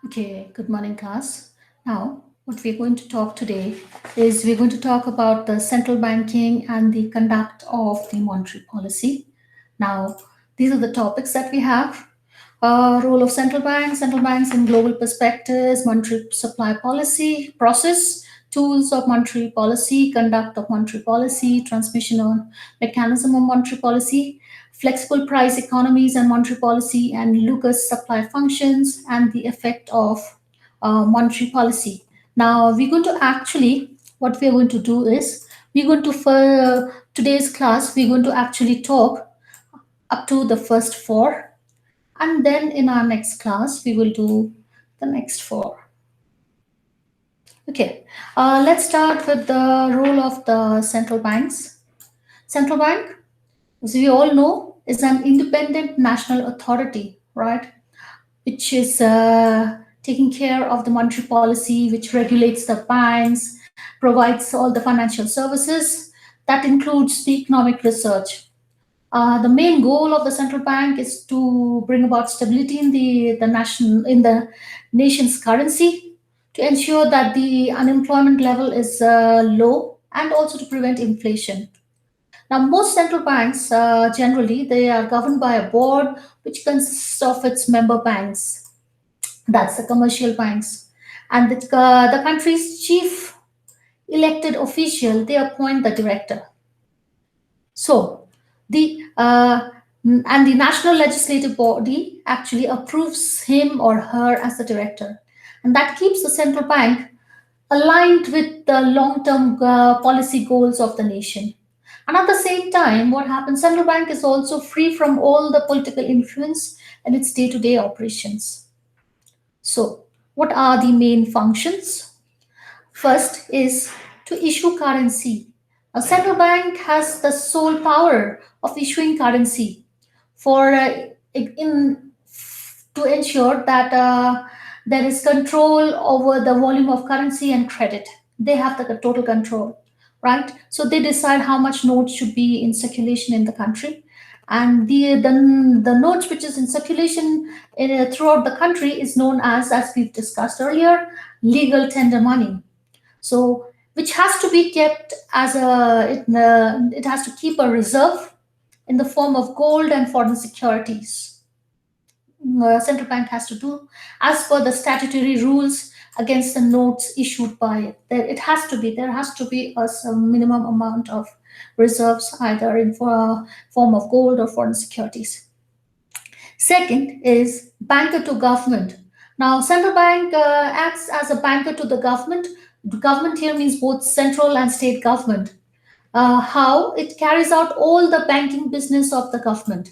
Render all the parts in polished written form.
Okay, good morning, class. Now, what we're going to talk today is we're going to talk about the central banking and the conduct of the monetary policy. Now, these are the topics that we have. Role of central banks in global perspectives, monetary supply policy, process, tools of monetary policy, conduct of monetary policy, transmission on mechanism of monetary policy, flexible price economies and monetary policy, and Lucas supply functions and the effect of monetary policy. Now, we're going to actually, what we're going to do is, we're going to, for today's class, we're going to actually talk up to the first four, and then in our next class, we will do the next four. Okay, let's start with the role of the central banks. Central bank, as we all know, is an independent national authority, right? Which is taking care of the monetary policy, which regulates the banks, provides all the financial services. That includes the economic research. The main goal of the central bank is to bring about stability in the nation's currency, to ensure that the unemployment level is low, and also to prevent inflation. Now, most central banks generally they are governed by a board which consists of its member banks. That's the commercial banks, and the country's chief elected official they appoint the director. So the and the national legislative body actually approves him or her as the director, and that keeps the central bank aligned with the long-term policy goals of the nation. And at the same time, what happens? Central bank is also free from all the political influence in its day-to-day operations. So, what are the main functions? First is to issue currency. A central bank has the sole power of issuing currency for in to ensure that there is control over the volume of currency and credit. They have the total control, right? So they decide how much notes should be in circulation in the country, and the notes which is in circulation throughout the country is known as we've discussed earlier, legal tender money. So which has to be kept as it has to keep a reserve in the form of gold and foreign securities. Central bank has to do as per the statutory rules against the notes issued by it. There has to be some minimum amount of reserves either in form of gold or foreign securities. Second is banker to government. Now, central bank acts as a banker to the government. The government here means both central and state government. How it carries out all the banking business of the government.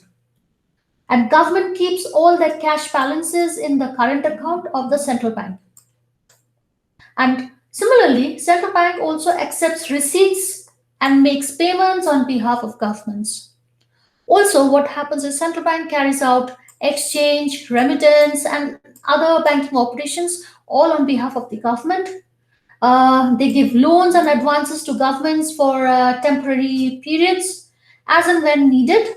And government keeps all that cash balances in the current account of the central bank. And similarly, central bank also accepts receipts and makes payments on behalf of governments. Also, what happens is central bank carries out exchange, remittance, and other banking operations all on behalf of the government. They give loans and advances to governments for temporary periods as and when needed,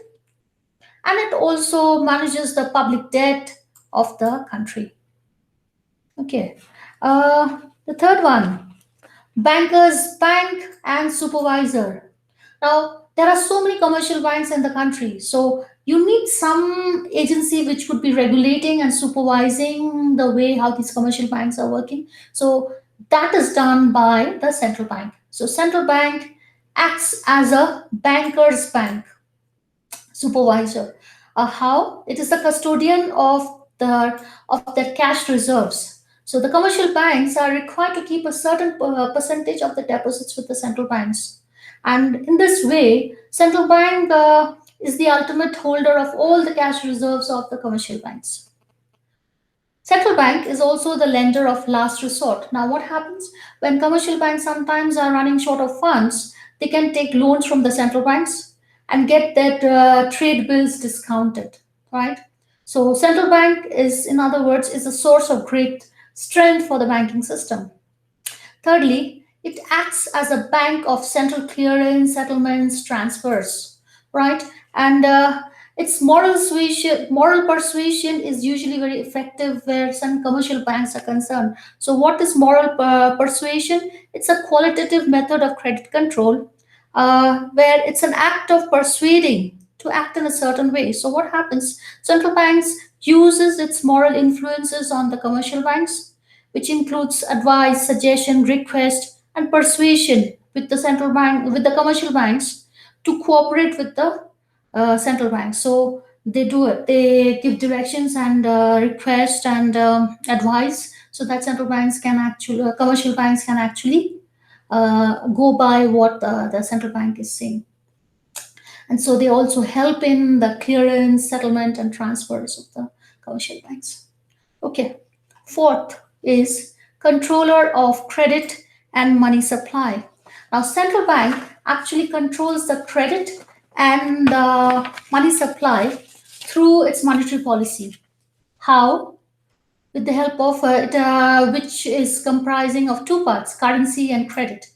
and it also manages the public debt of the country. Okay. The third one, bankers, bank, and supervisor. Now, there are so many commercial banks in the country, so you need some agency which would be regulating and supervising the way how these commercial banks are working. So that is done by the central bank. So central bank acts as a banker's bank supervisor. How it is the custodian of their cash reserves. So the commercial banks are required to keep a certain percentage of the deposits with the central banks, and in this way, central bank is the ultimate holder of all the cash reserves of the commercial banks. Central bank is also the lender of last resort. Now, what happens when commercial banks sometimes are running short of funds? They can take loans from the central banks and get their trade bills discounted, right? So, central bank is, in other words, is a source of great strength for the banking system. Thirdly, it acts as a bank of central clearance, settlements, transfers, right? And Its moral persuasion is usually very effective where some commercial banks are concerned. So, what is moral persuasion? It's a qualitative method of credit control, where it's an act of persuading to act in a certain way. So, what happens? Central banks uses its moral influences on the commercial banks, which includes advice, suggestion, request, and persuasion with the central bank with the commercial banks to cooperate with the central bank. So they do it. They give directions and request and advice so that central banks can actually, commercial banks can actually go by what the central bank is saying. And so they also help in the clearance, settlement, and transfers of the commercial banks. Okay. Fourth is controller of credit and money supply. Now, central bank actually controls the credit and the money supply through its monetary policy. How? With the help of which is comprising of two parts: currency and credit.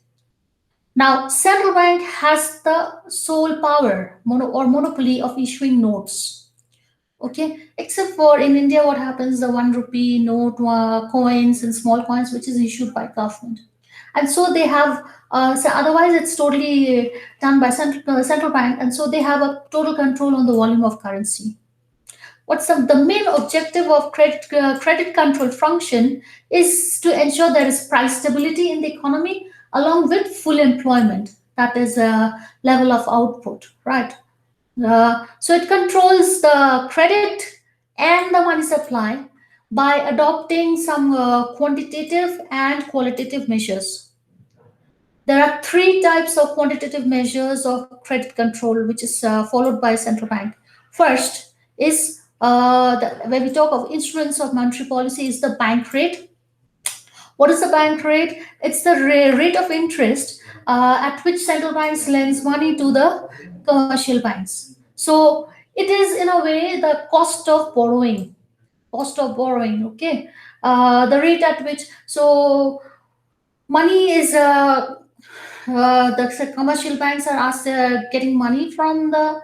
Now, central bank has the sole power or monopoly of issuing notes. Okay, except for in India, what happens, the 1 rupee note, coins and small coins, which is issued by government. And so they have, so otherwise it's totally done by central bank, and so they have a total control on the volume of currency. What's the main objective of credit control function is to ensure there is price stability in the economy along with full employment, that is a level of output, right? So it controls the credit and the money supply by adopting some quantitative and qualitative measures. There are three types of quantitative measures of credit control, which is followed by central bank. First is when we talk of instruments of monetary policy, is the bank rate. What is the bank rate? It's the rate of interest at which central banks lends money to the commercial banks. So it is in a way the cost of borrowing. Cost of borrowing. Okay, the rate at which, so money is the commercial banks are asked getting money from the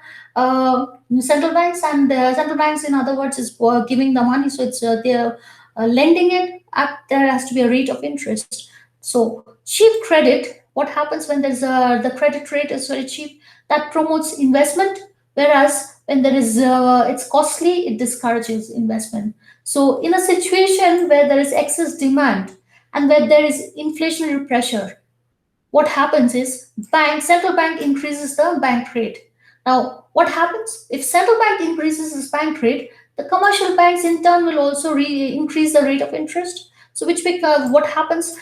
central banks, and the central banks, in other words, is giving the money. So it's they're lending it at, there has to be a rate of interest. So cheap credit, what happens when there's the credit rate is very cheap, that promotes investment, whereas when there is it's costly, it discourages investment. So in a situation where there is excess demand and where there is inflationary pressure, what happens is central bank increases the bank rate. Now what happens if central bank increases its bank rate, the commercial banks in turn will also increase the rate of interest. So which because what happens,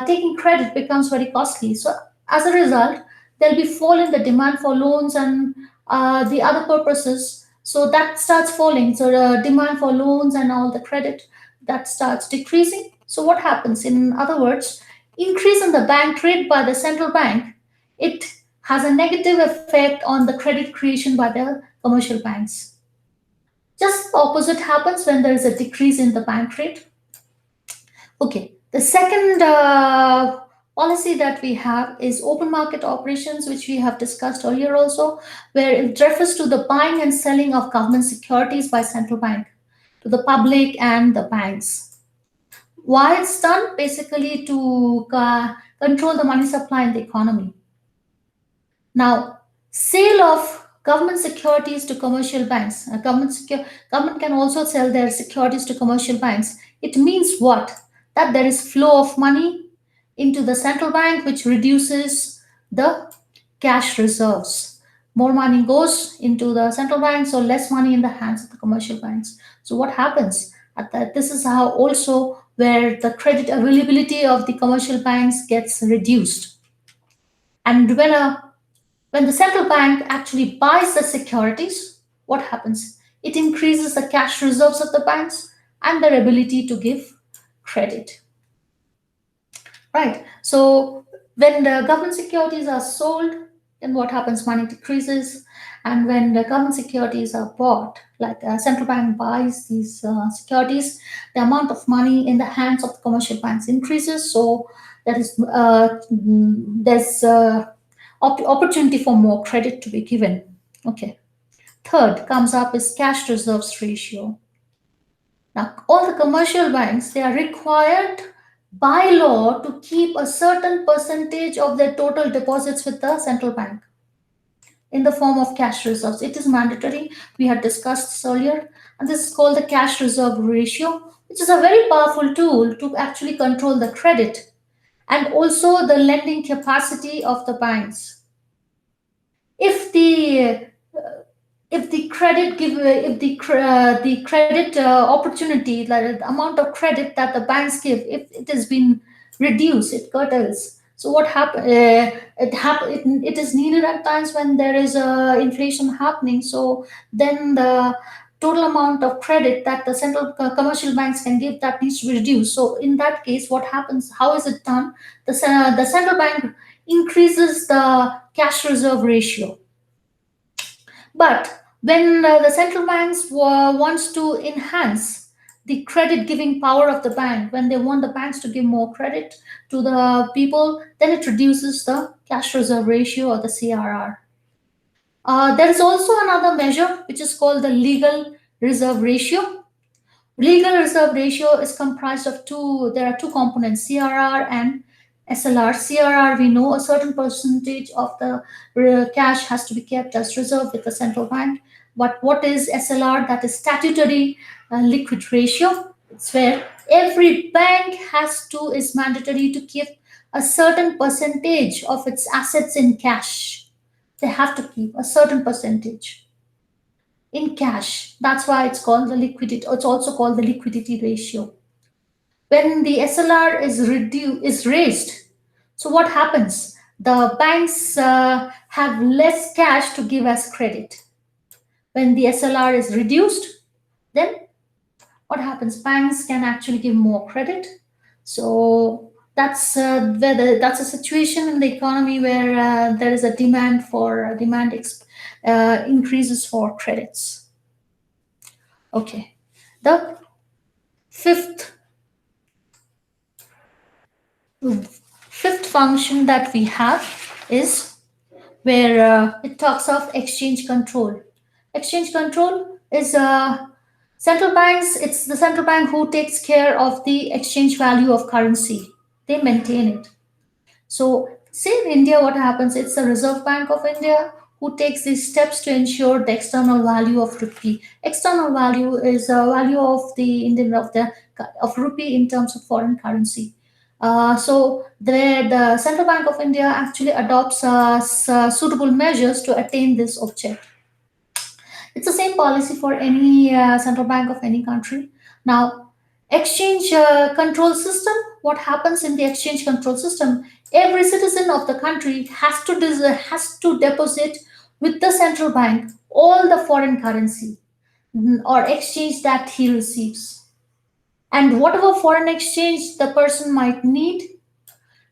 taking credit becomes very costly. So as a result, there'll be fall in the demand for loans and the other purposes. So that starts falling. So the demand for loans and all the credit, that starts decreasing. So what happens? In other words, increase in the bank rate by the central bank, it has a negative effect on the credit creation by the commercial banks. Just the opposite happens when there is a decrease in the bank rate. Okay, the second policy that we have is open market operations, which we have discussed earlier also, where it refers to the buying and selling of government securities by central bank to the public and the banks. Why it's done? Basically to control the money supply in the economy. Now, sale of government securities to commercial banks. Government can also sell their securities to commercial banks. It means what? That there is flow of money into the central bank, which reduces the cash reserves. More money goes into the central bank, so less money in the hands of the commercial banks. So what happens? This is how also where the credit availability of the commercial banks gets reduced. And when the central bank actually buys the securities, what happens? It increases the cash reserves of the banks and their ability to give credit. Right. So when the government securities are sold, then what happens? Money decreases. And when the government securities are bought, like the central bank buys these securities, the amount of money in the hands of the commercial banks increases. So that is there's opportunity for more credit to be given. Okay. Third comes up is cash reserves ratio. Now, all the commercial banks, they are required by law to keep a certain percentage of their total deposits with the central bank in the form of cash reserves. It is mandatory. We had discussed this earlier. And this is called the cash reserve ratio, which is a very powerful tool to actually control the credit and also the lending capacity of the banks. If the the credit opportunity, like the amount of credit that the banks give, if it has been reduced, it curtails. So what happen it is needed at times when there is inflation happening. So then the total amount of credit that the central commercial banks can give, that needs to be reduced. So in that case, what happens, how is it done? The central bank increases the cash reserve ratio. But when the central banks wants to enhance the credit giving power of the bank, when they want the banks to give more credit to the people, then it reduces the cash reserve ratio or the CRR. There is also another measure which is called the legal reserve ratio. Legal reserve ratio is comprised of there are two components, CRR and SLR. CRR, we know a certain percentage of the cash has to be kept as reserve with the central bank. But what is SLR? That is statutory liquid ratio. It's where every bank is mandatory to keep a certain percentage of its assets in cash. They have to keep a certain percentage in cash. That's why it's called the liquidity. It's also called the liquidity ratio. When the SLR is raised, so what happens? The banks have less cash to give as credit. When the SLR is reduced, then what happens? Banks can actually give more credit. So that's a situation in the economy where there is a demand for increases for credits. Okay. The fifth fifth function that we have is where it talks of exchange control. Exchange control is central banks. It's the central bank who takes care of the exchange value of currency. They maintain it. So, say in India, what happens? It's the Reserve Bank of India who takes these steps to ensure the external value of rupee. External value is a value of the Indian of rupee in terms of foreign currency. So the Central Bank of India actually adopts suitable measures to attain this object. It's the same policy for any central bank of any country. Now, exchange control system. What happens in the exchange control system? Every citizen of the country has to deposit with the central bank all the foreign currency or exchange that he receives, and whatever foreign exchange the person might need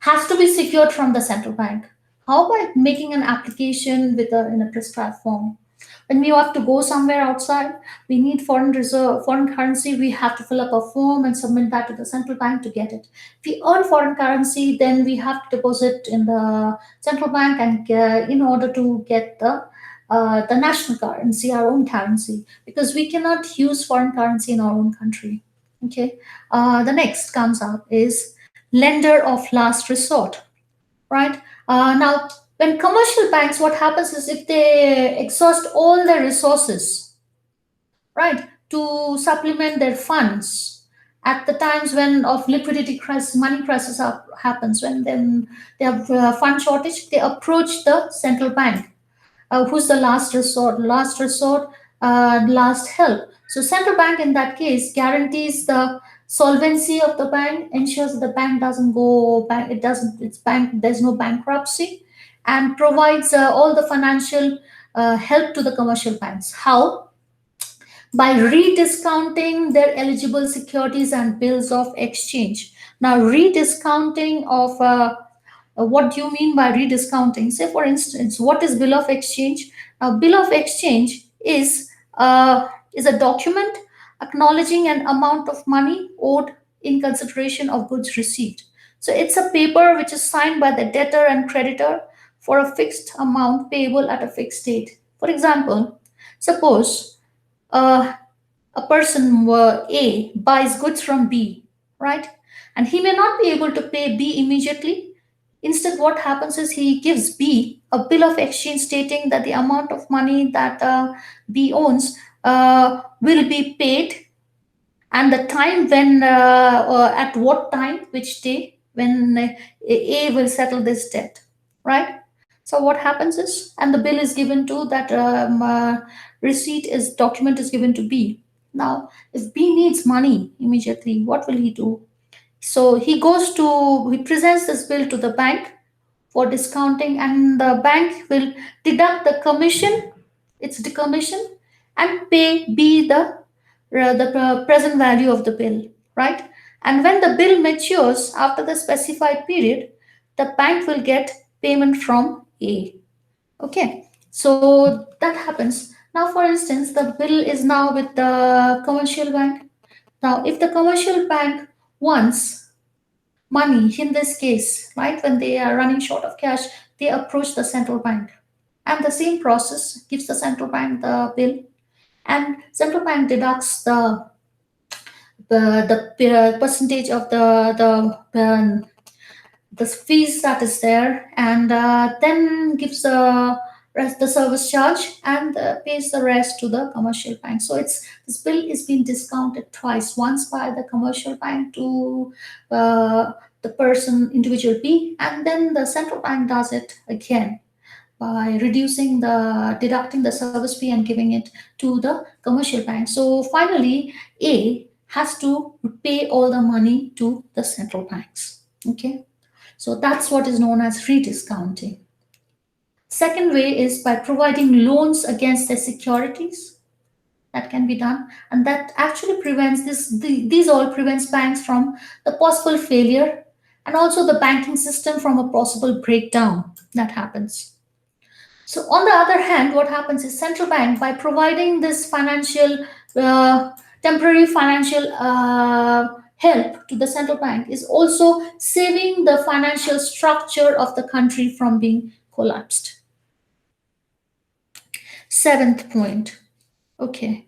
has to be secured from the central bank. How about making an application in a prescribed form? When we have to go somewhere outside, we need foreign currency. We have to fill up a form and submit that to the central bank to get it. If we earn foreign currency, then we have to deposit in the central bank, and in order to get the national currency, our own currency, because we cannot use foreign currency in our own country. Okay. The next comes up is lender of last resort, right? Now, when commercial banks, what happens is if they exhaust all their resources, right, to supplement their funds at the times when of liquidity crisis, money crisis happens, when then they have fund shortage, they approach the central bank, who's the last help. So central bank in that case guarantees the solvency of the bank, ensures that the bank doesn't go bank, it doesn't its bank there's no bankruptcy, and provides all the financial help to the commercial banks. How? By rediscounting their eligible securities and bills of exchange. Now, rediscounting of what do you mean by rediscounting? Say, for instance, what is bill of exchange? A bill of exchange is a document acknowledging an amount of money owed in consideration of goods received. So it's a paper which is signed by the debtor and creditor for a fixed amount payable at a fixed date. For example, Suppose uh, a person A buys goods from B, right? And he may not be able to pay B immediately. Instead, what happens is he gives B a bill of exchange stating that the amount of money that B owns will be paid, and the time when at what time, which day, when A will settle this debt, right? So what happens is, and the bill is given to that receipt is document is given to B. Now if B needs money immediately, what will he do? So he presents this bill to the bank for discounting, and the bank will deduct the commission, its decommission, and pay B the present value of the bill, right? And when the bill matures after the specified period, the bank will get payment from A. Okay, so that happens. Now, for instance, the bill is now with the commercial bank. Now, if the commercial bank wants money, in this case, right, when they are running short of cash, they approach the central bank. And the same process gives the central bank the bill, and central bank deducts the percentage of the fees that is there, and then gives the service charge, and pays the rest to the commercial bank. So it's this bill is being discounted twice, once by the commercial bank to the person individual B, and then the central bank does it again by reducing the deducting the service fee and giving it to the commercial bank. So finally A has to pay all the money to the central banks. Okay, so that's what is known as free discounting. Second way is by providing loans against their securities. That can be done, and that actually prevents these all prevents banks from the possible failure, and also the banking system from a possible breakdown that happens. So on the other hand, what happens is central bank, by providing this financial temporary financial help to the central bank, is also saving the financial structure of the country from being collapsed. Seventh point. Okay.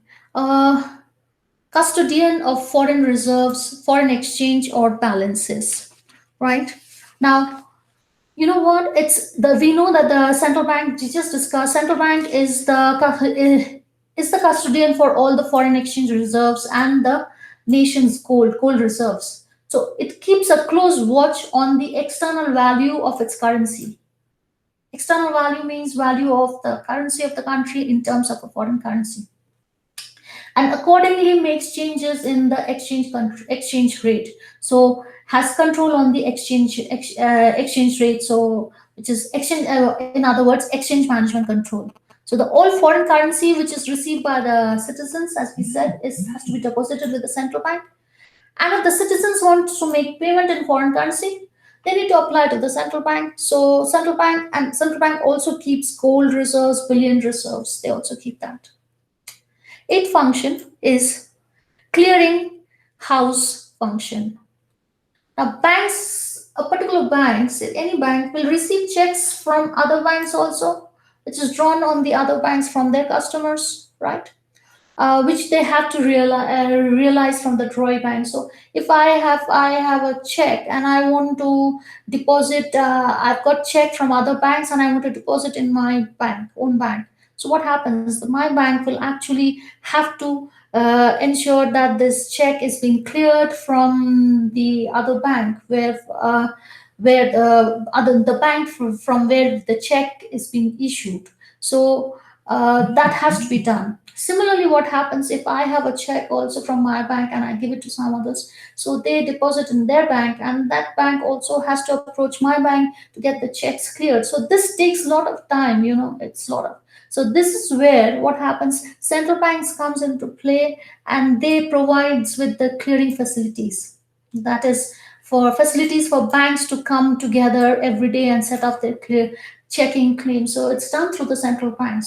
Custodian of foreign reserves, foreign exchange, or balances. Right now, you know what? It's the we know that the central bank, we just discussed, central bank is the custodian for all the foreign exchange reserves and the nation's gold reserves. So it keeps a close watch on the external value of its currency. External value means value of the currency of the country in terms of a foreign currency, and accordingly makes changes in the exchange rate. So has control on the exchange rate. So which is exchange, in other words, exchange management control. So the all foreign currency which is received by the citizens, as we said, is has to be deposited with the central bank. And if the citizens want to make payment in foreign currency, they need to apply to the central bank. So central bank also keeps gold reserves, bullion reserves. They also keep that. Eighth function is clearing house function. Now, banks, a particular banks, any bank will receive checks from other banks also, which is drawn on the other banks from their customers, right? Which they have to realize from the drawing bank. So if I have a check and I want to deposit, I've got check from other banks and I want to deposit in my own bank. So what happens? My bank will actually have to ensure that this check is being cleared from the other bank where the bank from where the check is being issued. So that has to be done. Similarly, what happens if I have a check also from my bank and I give it to some others? So they deposit in their bank, and that bank also has to approach my bank to get the checks cleared. So this takes a lot of time, it's a lot of. So this is where what happens, central banks comes into play, and they provides with the clearing facilities. That is for facilities for banks to come together every day and set up their checking claim. So it's done through the central bank.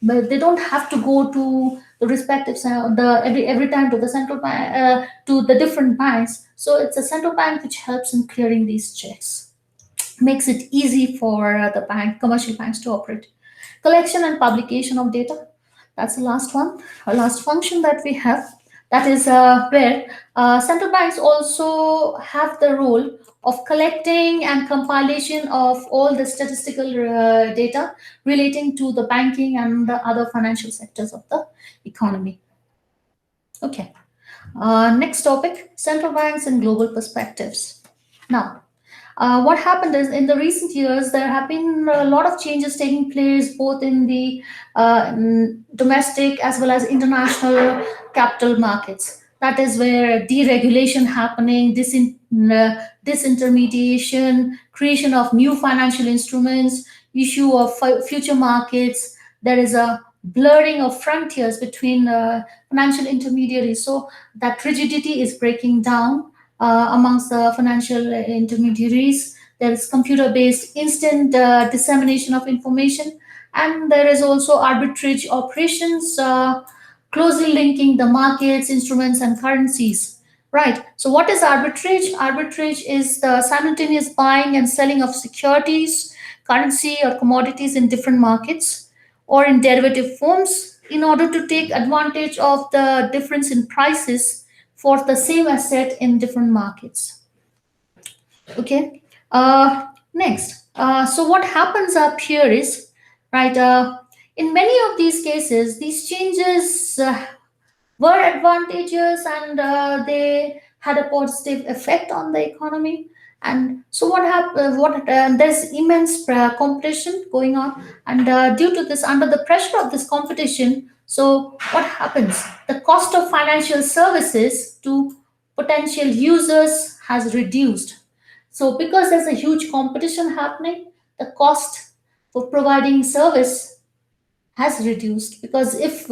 But they don't have to go to the respective the every time to the central bank to the different banks. So it's a central bank which helps in clearing these checks, makes it easy for the commercial banks to operate. Collection and publication of data. That's the last one, a last function that we have. That is where central banks also have the role of collecting and compilation of all the statistical data relating to the banking and the other financial sectors of the economy. Okay. Next topic, central banks and global perspectives. Now, what happened is in the recent years, there have been a lot of changes taking place both in the domestic as well as international capital markets. That is where deregulation happening, disintermediation, creation of new financial instruments, issue of future markets. There is a blurring of frontiers between financial intermediaries. So that rigidity is breaking down amongst the financial intermediaries. There is computer based instant dissemination of information, and there is also arbitrage operations closely linking the markets, instruments, and currencies. Right. So, what is arbitrage? Arbitrage is the simultaneous buying and selling of securities, currency, or commodities in different markets or in derivative forms in order to take advantage of the difference in prices for the same asset in different markets. Okay. Next, so what happens up here is, right, in many of these cases, these changes were advantageous and they had a positive effect on the economy. And so what happened? What there's immense competition going on, and due to this, under the pressure of this competition, so what happens? The cost of financial services to potential users has reduced. So because there's a huge competition happening, the cost for providing service has reduced, because if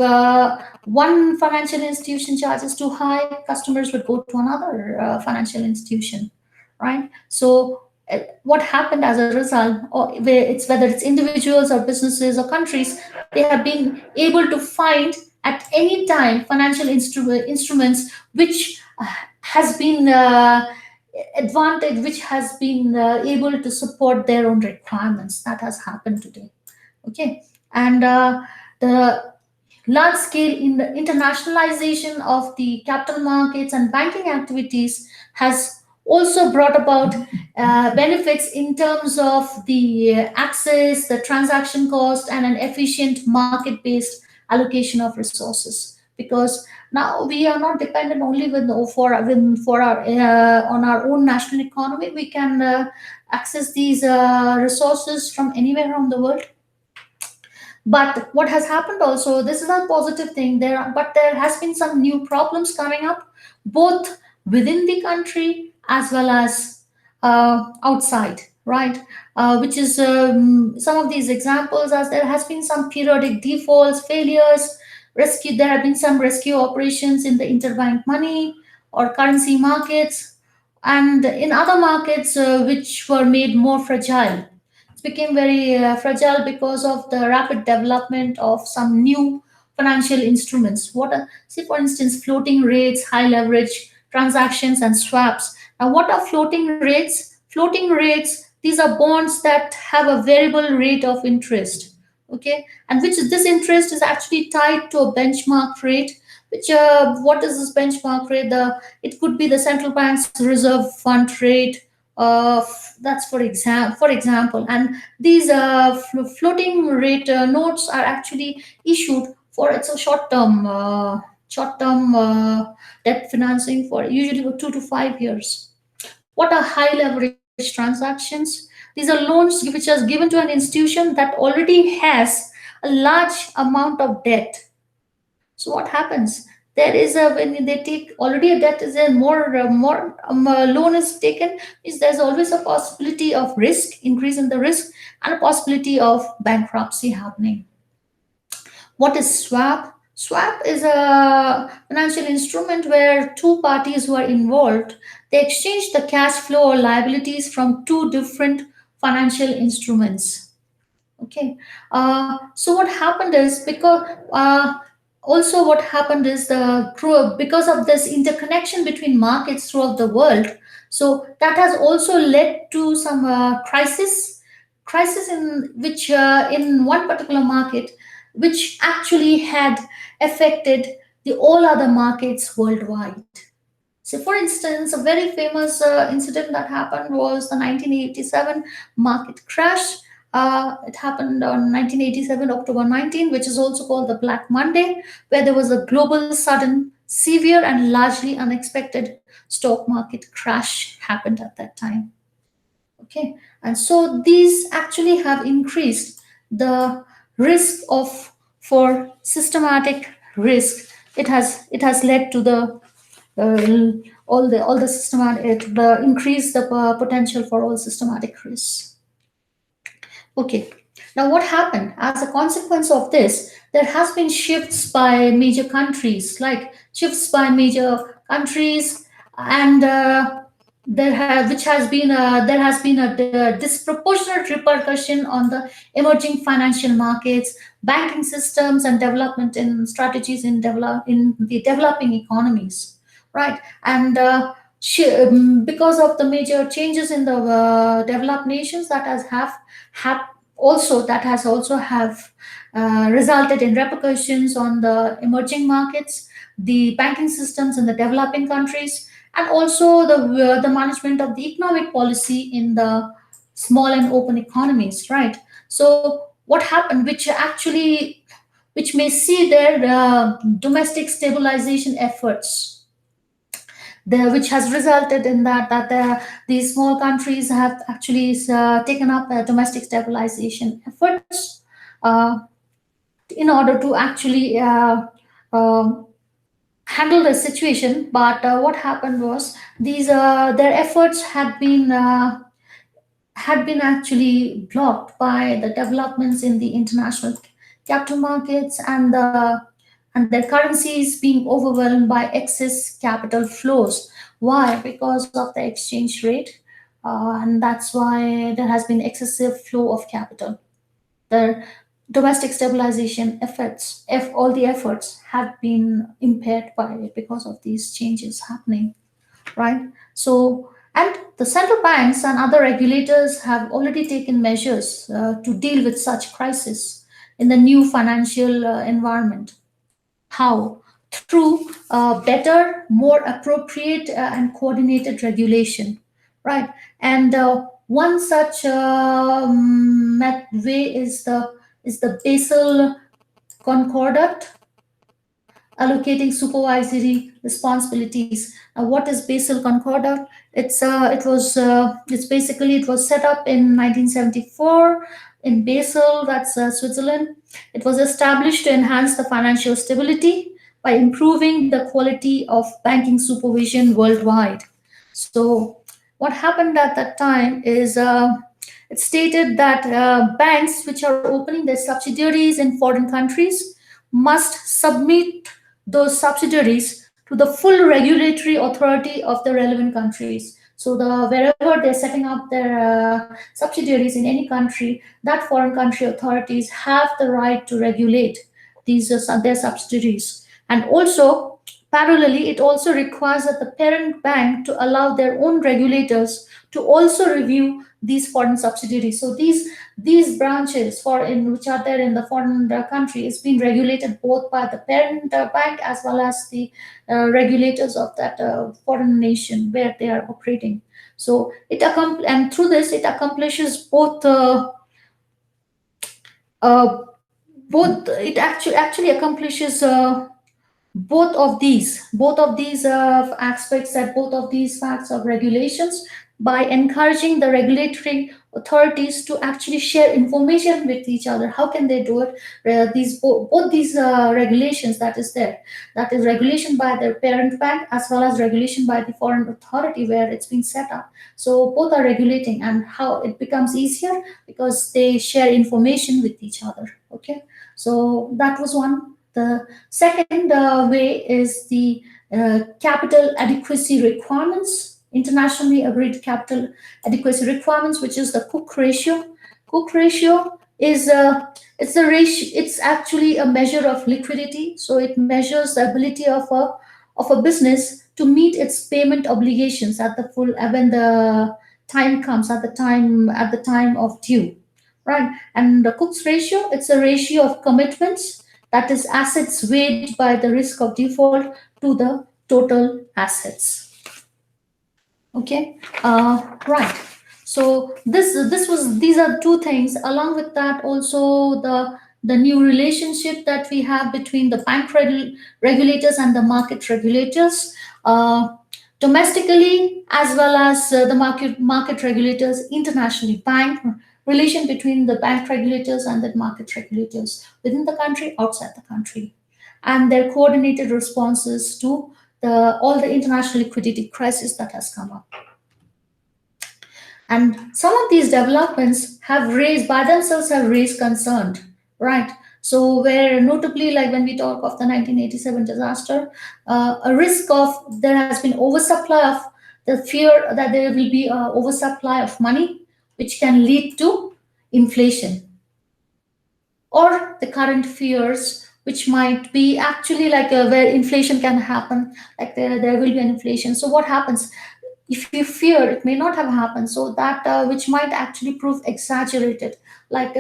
one financial institution charges too high, customers would go to another financial institution, right? So what happened as a result, or whether it's individuals or businesses or countries, they have been able to find at any time financial instruments which has been advantage, which has been able to support their own requirements. That has happened today. Okay. And the large scale in the internationalization of the capital markets and banking activities has also brought about benefits in terms of the access, the transaction cost, and an efficient market based allocation of resources. Because now we are not dependent only for our on our own national economy. We can access these resources from anywhere around the world. But what has happened also, this is a positive thing there, but there has been some new problems coming up, both within the country as well as outside, right? Which is some of these examples, as there has been some periodic defaults, failures, rescue. There have been some rescue operations in the interbank money or currency markets, and in other markets which were made more fragile. It became very fragile because of the rapid development of some new financial instruments. Say, for instance, floating rates, high leverage transactions, and swaps. Now, what are floating rates? Floating rates, these are bonds that have a variable rate of interest. Okay, and which this interest is actually tied to a benchmark rate. Which what is this benchmark rate? It could be the central bank's reserve fund rate, that's for example, and these floating rate notes are actually issued for, it's a short term debt financing for usually for 2 to 5 years. What are high leverage transactions? These are loans which are given to an institution that already has a large amount of debt. So what happens? There is a, when they take already a debt, is there more loan is taken, is there's always a possibility of risk increase in the risk, and a possibility of bankruptcy happening. What is swap? Swap is a financial instrument where two parties who are involved, they exchange the cash flow or liabilities from two different financial instruments. Okay. So what happened is, because also what happened is because of this interconnection between markets throughout the world, so that has also led to some crisis in which in one particular market, which actually had affected the all other markets worldwide. So, for instance, a very famous incident that happened was the 1987 market crash. It happened on 1987, October 19, which is also called the Black Monday, where there was a global, sudden, severe, and largely unexpected stock market crash happened at that time. Okay, and so these actually have increased the risk of for systematic risk. It has led to the all the systematic the increase the potential for all systematic risks. Okay. Now, what happened as a consequence of this? There has been shifts by major countries, like shifts by major countries, and which has been there has been a disproportionate repercussion on the emerging financial markets, banking systems, and development in strategies in the developing economies, right? And because of the major changes in the developed nations have that has also have resulted in repercussions on the emerging markets, the banking systems in the developing countries, and also the management of the economic policy in the small and open economies, right? So what happened, which may see their domestic stabilization efforts which has resulted in these small countries have actually taken up domestic stabilization efforts in order to actually uh, handle the situation. But what happened was these their efforts had been actually blocked by the developments in the international capital markets and their currencies being overwhelmed by excess capital flows. Why? Because of the exchange rate, and that's why there has been excessive flow of capital. The domestic stabilization efforts, if all the efforts have been impaired by because of these changes happening, right? So, and the central banks and other regulators have already taken measures to deal with such crisis in the new financial environment. How? Through better, more appropriate, and coordinated regulation, right? And one such way is the Basel Concordat, allocating supervisory responsibilities. What is Basel Concordat? It was set up in 1974 in Basel, that's Switzerland. It was established to enhance the financial stability by improving the quality of banking supervision worldwide. So, what happened at that time is it stated that banks which are opening their subsidiaries in foreign countries must submit those subsidiaries to the full regulatory authority of the relevant countries. So the wherever they're setting up their subsidiaries in any country, that foreign country authorities have the right to regulate their subsidiaries. And also, parallelly, it also requires that the parent bank to allow their own regulators to also review these foreign subsidiaries. So these branches for in which are there in the foreign country is being regulated both by the parent bank as well as the regulators of that foreign nation where they are operating. So and through this it accomplishes uh, both it actually accomplishes both of these aspects and both of these facts of regulations by encouraging the regulatory authorities to actually share information with each other. How can they do it? Both these regulations that is there, that is regulation by their parent bank as well as regulation by the foreign authority where it's been set up. So both are regulating, and how it becomes easier because they share information with each other. Okay, so that was one. The second way is the capital adequacy requirements, internationally agreed capital adequacy requirements, which is the Cook ratio. Cook ratio is it's a ratio. It's actually a measure of liquidity. So it measures the ability of a business to meet its payment obligations at the full when the time comes at the time of due, right? And the Cook's ratio, it's a ratio of commitments, that is assets weighed by the risk of default to the total assets. Okay, right. So this was these are two things. Along with that, also the new relationship that we have between the regulators and the market regulators, uh, domestically as well as the market regulators internationally. Bank relation between the bank regulators and the market regulators within the country, outside the country, and their coordinated responses to the all the international liquidity crisis that has come up. And some of these developments have raised by themselves have raised concern, right? So where notably, like when we talk of the 1987 disaster, a risk of there has been oversupply of the fear that there will be a oversupply of money, which can lead to inflation, or the current fears which might be actually like where inflation can happen, like there will be an inflation. So what happens if you fear it may not have happened, so that which might actually prove exaggerated, like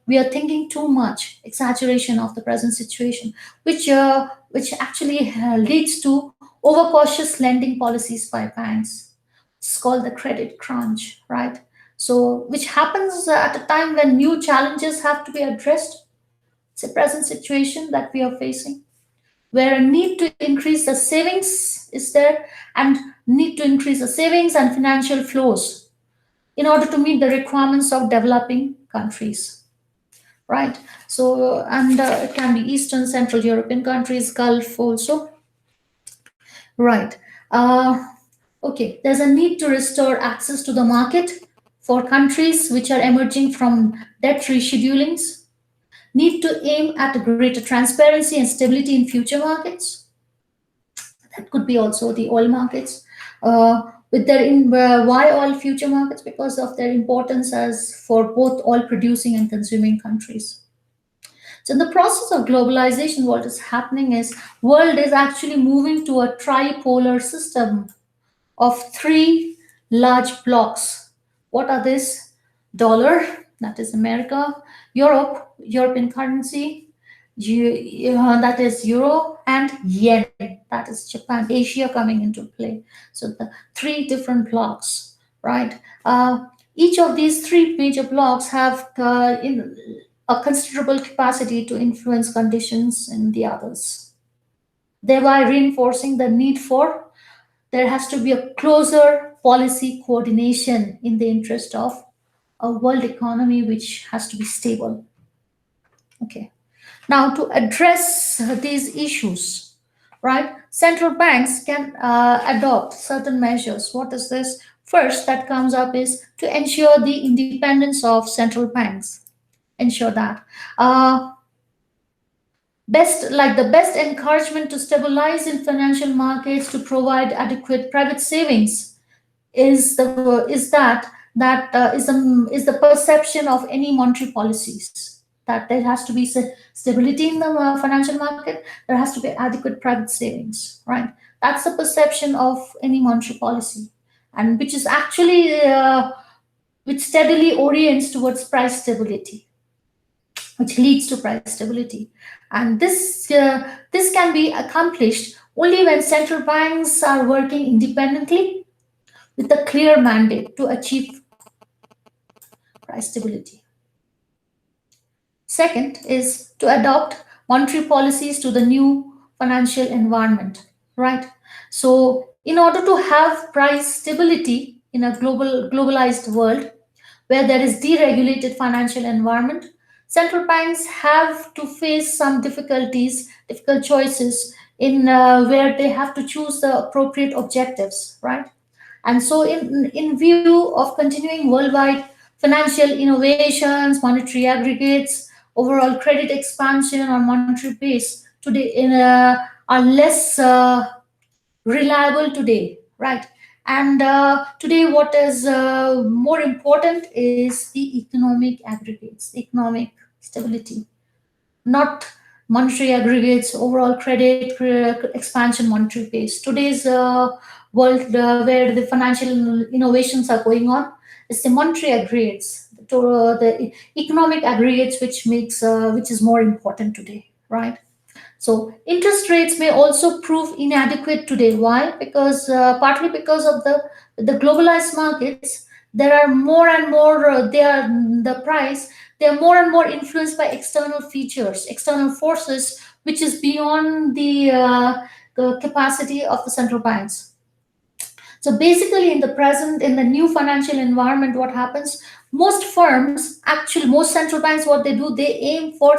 we are thinking too much exaggeration of the present situation, which actually leads to overcautious lending policies by banks. It's called the credit crunch, right? So which happens at a time when new challenges have to be addressed. It's a present situation that we are facing, where a need to increase the savings is there, and need to increase the savings and financial flows in order to meet the requirements of developing countries, right? So and it can be Eastern Central European countries, Gulf also, right? uh, okay, there's a need to restore access to the market for countries which are emerging from debt reschedulings, need to aim at greater transparency and stability in future markets. That could be also the oil markets. With their why oil future markets? Because of their importance as for both oil producing and consuming countries. So in the process of globalization, what is happening is world is actually moving to a tripolar system of three large blocks. What are these? Dollar, that is America; Europe, European currency; that is euro; and yen, that is Japan, Asia coming into play. So the three different blocks, right? Each of these three major blocks have a considerable capacity to influence conditions in the others, thereby reinforcing the need for there has to be a closer policy coordination in the interest of a world economy which has to be stable. Okay. Now, to address these issues, right, central banks can adopt certain measures. What is this? First, that comes up is to ensure the independence of central banks. Ensure that. Best encouragement to stabilize in financial markets to provide adequate private savings is the perception of any monetary policies, that there has to be stability in the financial market, there has to be adequate private savings, right? That's the perception of any monetary policy, and which is actually which steadily orients towards price stability, which leads to price stability. And this can be accomplished only when central banks are working independently with a clear mandate to achieve price stability. Second is to adopt monetary policies to the new financial environment, right? So, in order to have price stability in a globalized world where there is deregulated financial environment, central banks have to face some difficulties, difficult choices in where they have to choose the appropriate objectives, right? And so, in view of continuing worldwide financial innovations, monetary aggregates, overall credit expansion on monetary base today are less reliable today, right? And today, what is more important is the economic aggregates, the economic stability, not monetary aggregates, overall credit expansion, monetary base. Today's world where the financial innovations are going on, It's the monetary aggregates, the economic aggregates, which is more important today, right? So interest rates may also prove inadequate today. Why? Because partly because of the globalized markets, there are more and more. They are the price. They are more and more influenced by external features, external forces, which is beyond the capacity of the central banks. So basically, in the new financial environment, what happens? Most firms, actually, most central banks, what they do, they aim for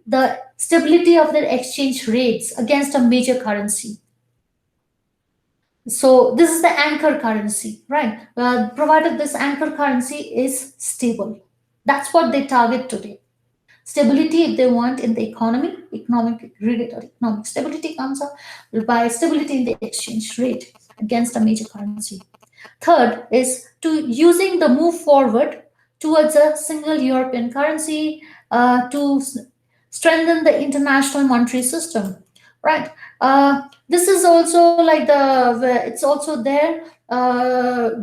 the stability of their exchange rates against a major currency. So this is the anchor currency, right? Provided this anchor currency is stable. That's what they target today. Stability, if they want in the economy, economic grid or economic stability comes up by stability in the exchange rate against a major currency. Third is to using the move forward towards a single European currency to strengthen the international monetary system, right? This is also like it's also there.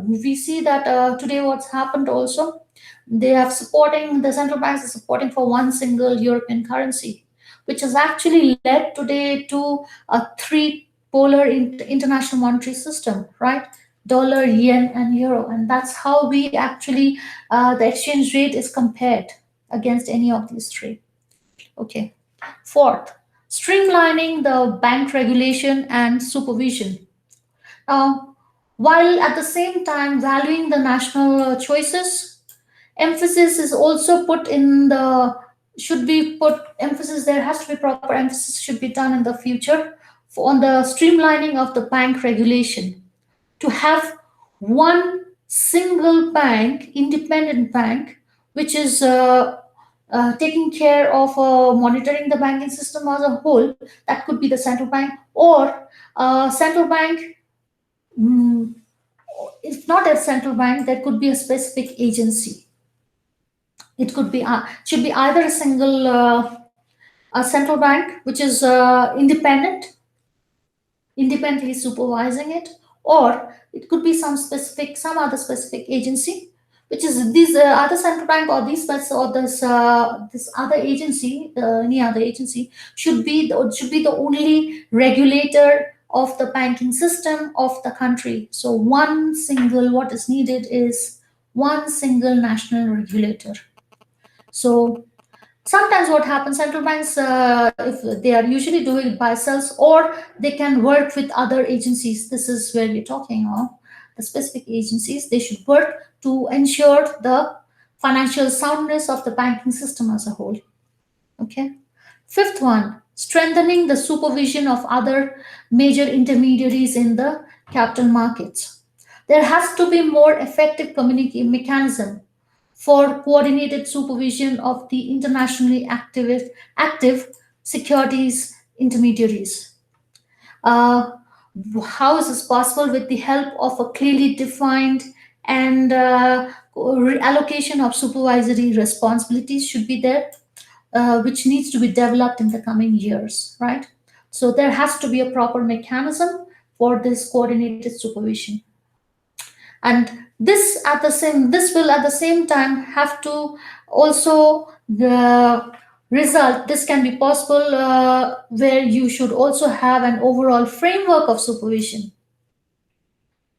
We see that today what's happened also, they have supporting the central banks are supporting for one single European currency, which has actually led today to a three polar international monetary system, right? Dollar, yen, and euro, and that's how we actually the exchange rate is compared against any of these three. Okay. Fourth, streamlining the bank regulation and supervision. Uh, while at the same time valuing the national choices, emphasis is also put in the should be put emphasis. There has to be proper emphasis should be done in the future on the streamlining of the bank regulation to have one single bank, independent bank, which is taking care of monitoring the banking system as a whole. That could be the central bank, or central bank. mm, if not a central bank, there could be a specific agency. It could be should be either a single a central bank, which is independently supervising it, or it could be some other specific agency, which is these other central bank or or this other agency, any other agency should be the only regulator of the banking system of the country. So one single, what is needed is one single national regulator. So sometimes what happens, central banks, if they are usually doing it by themselves, or they can work with other agencies. This is where we're talking of the specific agencies. They should work to ensure the financial soundness of the banking system as a whole. Okay. Fifth one, strengthening the supervision of other major intermediaries in the capital markets. There has to be more effective communication mechanism for coordinated supervision of the internationally active securities intermediaries. Uh, how is this possible? With the help of a clearly defined and allocation of supervisory responsibilities should be there, which needs to be developed in the coming years, right? So there has to be a proper mechanism for this coordinated supervision, and this will at the same time have to also the result. This can be possible where you should also have an overall framework of supervision,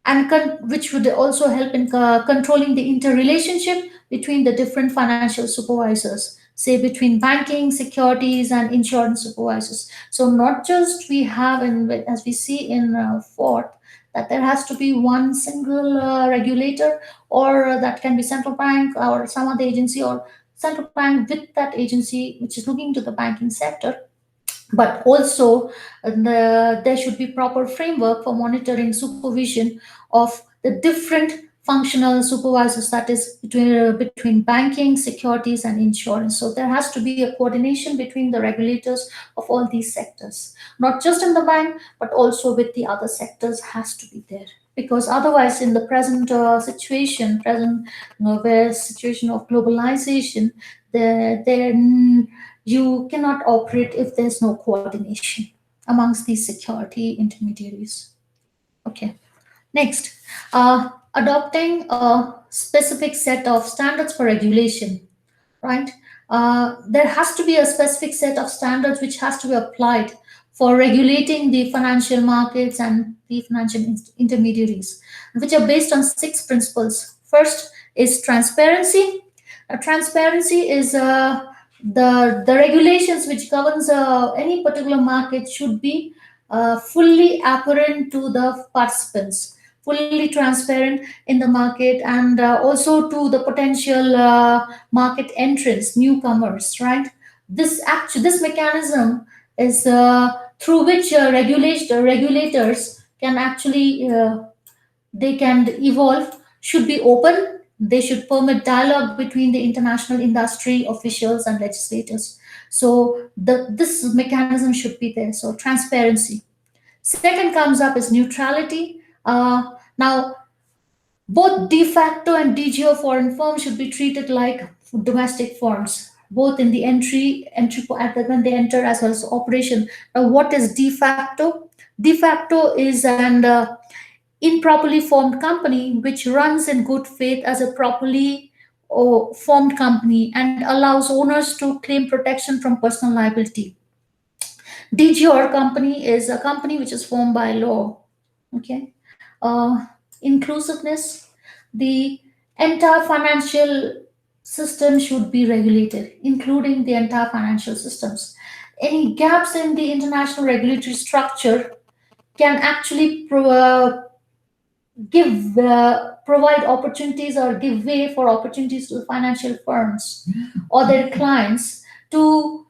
and which would also help in controlling the interrelationship between the different financial supervisors, say between banking, securities, and insurance supervisors. So not just we have in, as we see in fourth, that there has to be one single regulator, or that can be central bank or some other agency, or central bank with that agency which is looking to the banking sector, but also there should be proper framework for monitoring supervision of the different functional supervisors, that is between banking, securities, and insurance. So there has to be a coordination between the regulators of all these sectors, not just in the bank but also with the other sectors has to be there, because otherwise in the present present where situation of globalization, there you cannot operate if there's no coordination amongst these security intermediaries. Okay. Next, adopting a specific set of standards for regulation, right? There has to be a specific set of standards which has to be applied for regulating the financial markets and the financial intermediaries, which are based on six principles. First is transparency. Transparency is the regulations which governs any particular market should be fully apparent to the participants, fully transparent in the market, and also to the potential market entrants, newcomers, right? This mechanism is through which regulators can actually they can evolve, should be open. They should permit dialogue between the international industry officials and legislators. So this mechanism should be there. So transparency. Second comes up is neutrality. Now, both de facto and DGO foreign firms should be treated like domestic firms, both in the when they enter as well as operation. Now, what is de facto? De facto is an improperly formed company which runs in good faith as a properly formed company and allows owners to claim protection from personal liability. DGR company is a company which is formed by law. Okay. Inclusiveness. The entire financial system should be regulated, including the entire financial systems. Any gaps in the international regulatory structure can actually provide opportunities or give way for opportunities to financial firms or their clients to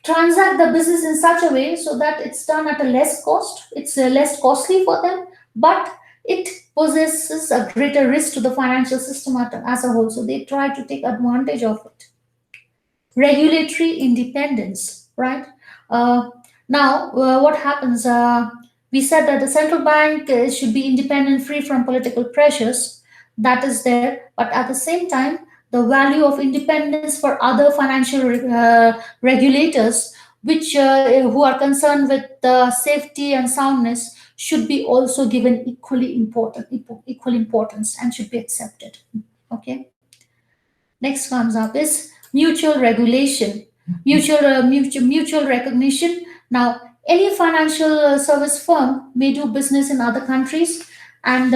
transact the business in such a way so that it's done at a less cost, it's less costly for them, but it possesses a greater risk to the financial system as a whole, so they try to take advantage of it. Regulatory independence, right? Uh, now, what happens? We said that the central bank should be independent, free from political pressures. That is there, but at the same time, the value of independence for other financial regulators, which who are concerned with safety and soundness, should be also given equal importance and should be accepted. Okay. Next comes up is mutual regulation, mutual recognition. Now, any financial service firm may do business in other countries, and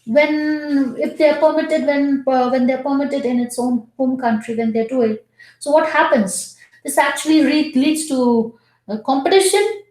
when if they are permitted when they're permitted in its own home country when they do it. So what happens? This actually leads to competition,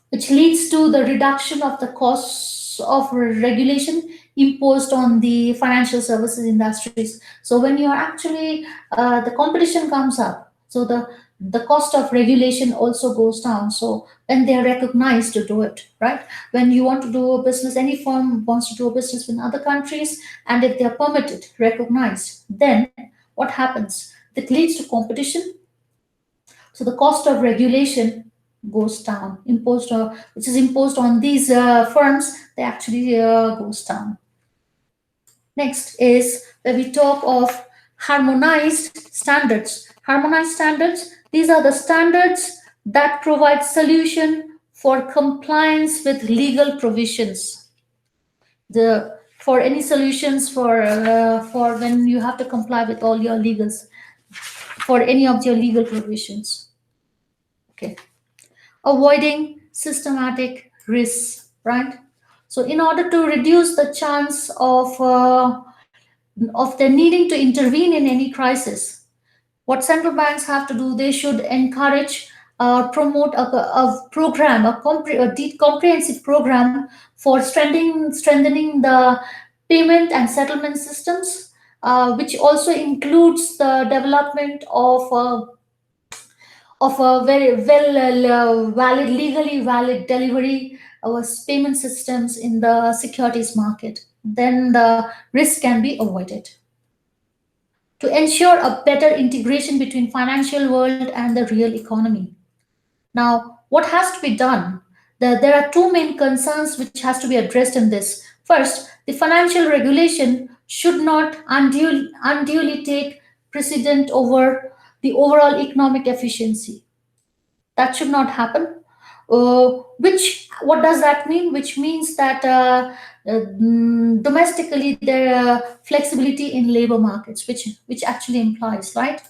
which leads to the reduction of the costs of regulation imposed on the financial services industries. So when you are actually the competition comes up, so the cost of regulation also goes down. So when they are recognized to do it, right? When you want to do a business, any firm wants to do a business in other countries, and if they are permitted, recognized, then what happens? That leads to competition, so the cost of regulation goes down. Which is imposed on these firms, they actually goes down. Next is where we talk of harmonized standards. Harmonized standards, these are the standards that provide solution for compliance with legal provisions. The for any solutions for when you have to comply with all your legals for any of your legal provisions. Okay. Avoiding systematic risks, right? So in order to reduce the chance of their needing to intervene in any crisis, what central banks have to do, they should encourage promote a program, a comprehensive program for strengthening the payment and settlement systems, which also includes the development of a very valid, legally valid delivery payment systems in the securities market, then the risk can be avoided. To ensure a better integration between financial world and the real economy. Now, what has to be done? There are two main concerns which has to be addressed in this. First, the financial regulation should not unduly take precedent over the overall economic efficiency. That should not happen. Which what does that mean? Which means that domestically there are flexibility in labor markets, which actually implies, right?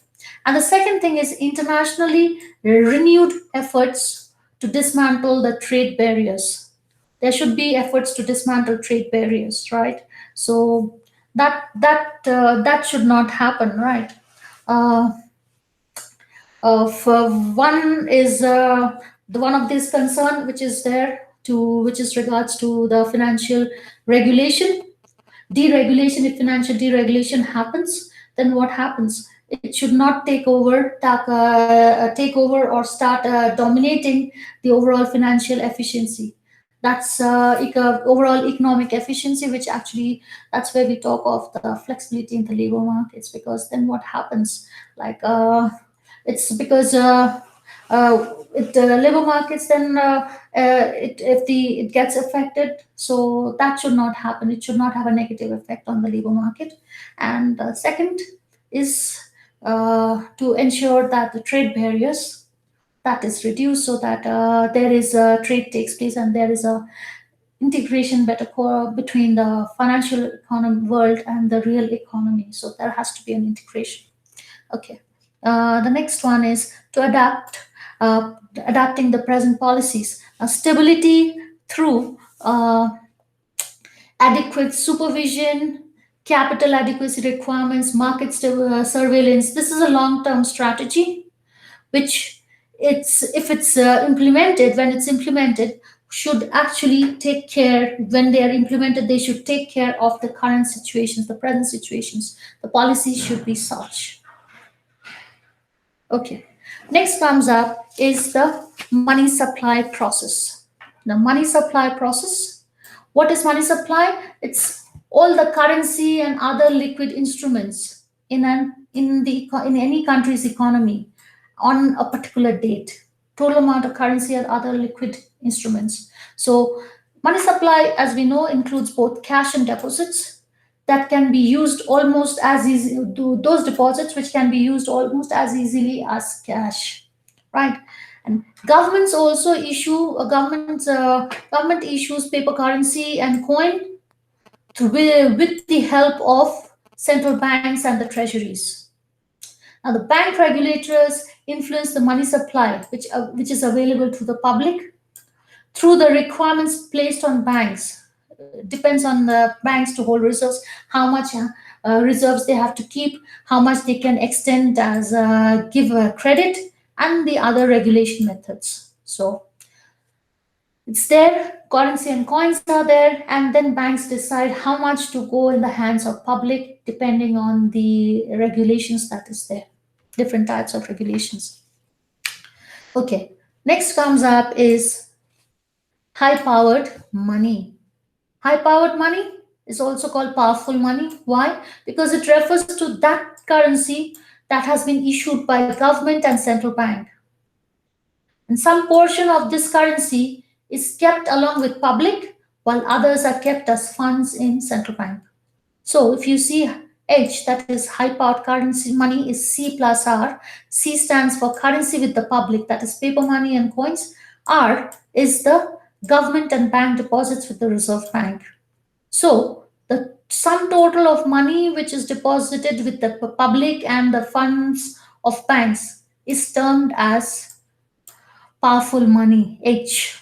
And the second thing is internationally renewed efforts to dismantle the trade barriers. There should be efforts to dismantle trade barriers, right? So that should not happen, right? Uh, for one is the one of this concern which is there to which is regards to the financial regulation deregulation. If financial deregulation happens, then what happens? It should not take over or start dominating the overall financial efficiency. That's overall economic efficiency, which actually that's where we talk of the flexibility in the labor markets. Because then what happens? Like it's because the labor markets then if the it gets affected, so that should not happen. It should not have a negative effect on the labor market. And second is to ensure that the trade barriers that is reduced, so that there is trade takes place and there is a integration better between the financial economy world and the real economy. So there has to be an integration. Okay. The next one is to adapting the present policies. Stability through adequate supervision, capital adequacy requirements, surveillance. This is a long-term strategy, which it's if it's implemented when it's implemented should actually take care when they are implemented. They should take care of the current situations, the present situations. The policies should be such. Okay. Next comes up is the money supply process. The money supply process. What is money supply? It's all the currency and other liquid instruments in any country's economy on a particular date. Total amount of currency and other liquid instruments. So money supply, as we know, includes both cash and deposits that can be used almost as easy to those deposits which can be used almost as easily as cash, right? And governments also issue government issues paper currency and coin with the help of central banks and the treasuries. Now the bank regulators influence the money supply which is available to the public through the requirements placed on banks. Depends on the banks to hold reserves, how much reserves they have to keep, how much they can extend as give credit, and the other regulation methods. So it's there, currency and coins are there, and then banks decide how much to go in the hands of public depending on the regulations that is there, different types of regulations. Okay, next comes up is high powered money. High powered money is also called powerful money. Why? Because it refers to that currency that has been issued by government and central bank. And some portion of this currency is kept along with public, while others are kept as funds in central bank. So if you see H, that is high powered currency money, is C plus R. C stands for currency with the public, that is paper money and coins. R is the government and bank deposits with the Reserve Bank. So the sum total of money which is deposited with the public and the funds of banks is termed as powerful money, H.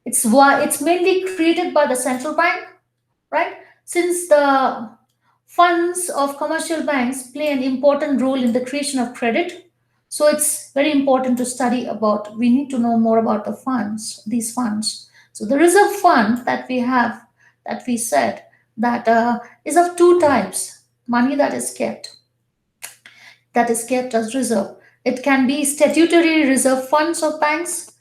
It's mainly created by the central bank, right? Since the funds of commercial banks play an important role in the creation of credit, so it's very important to study about. We need to know more about the funds, these funds. So the reserve fund that we have, that we said, that is of two types: money that is kept as reserve. It can be statutory reserve funds of banks,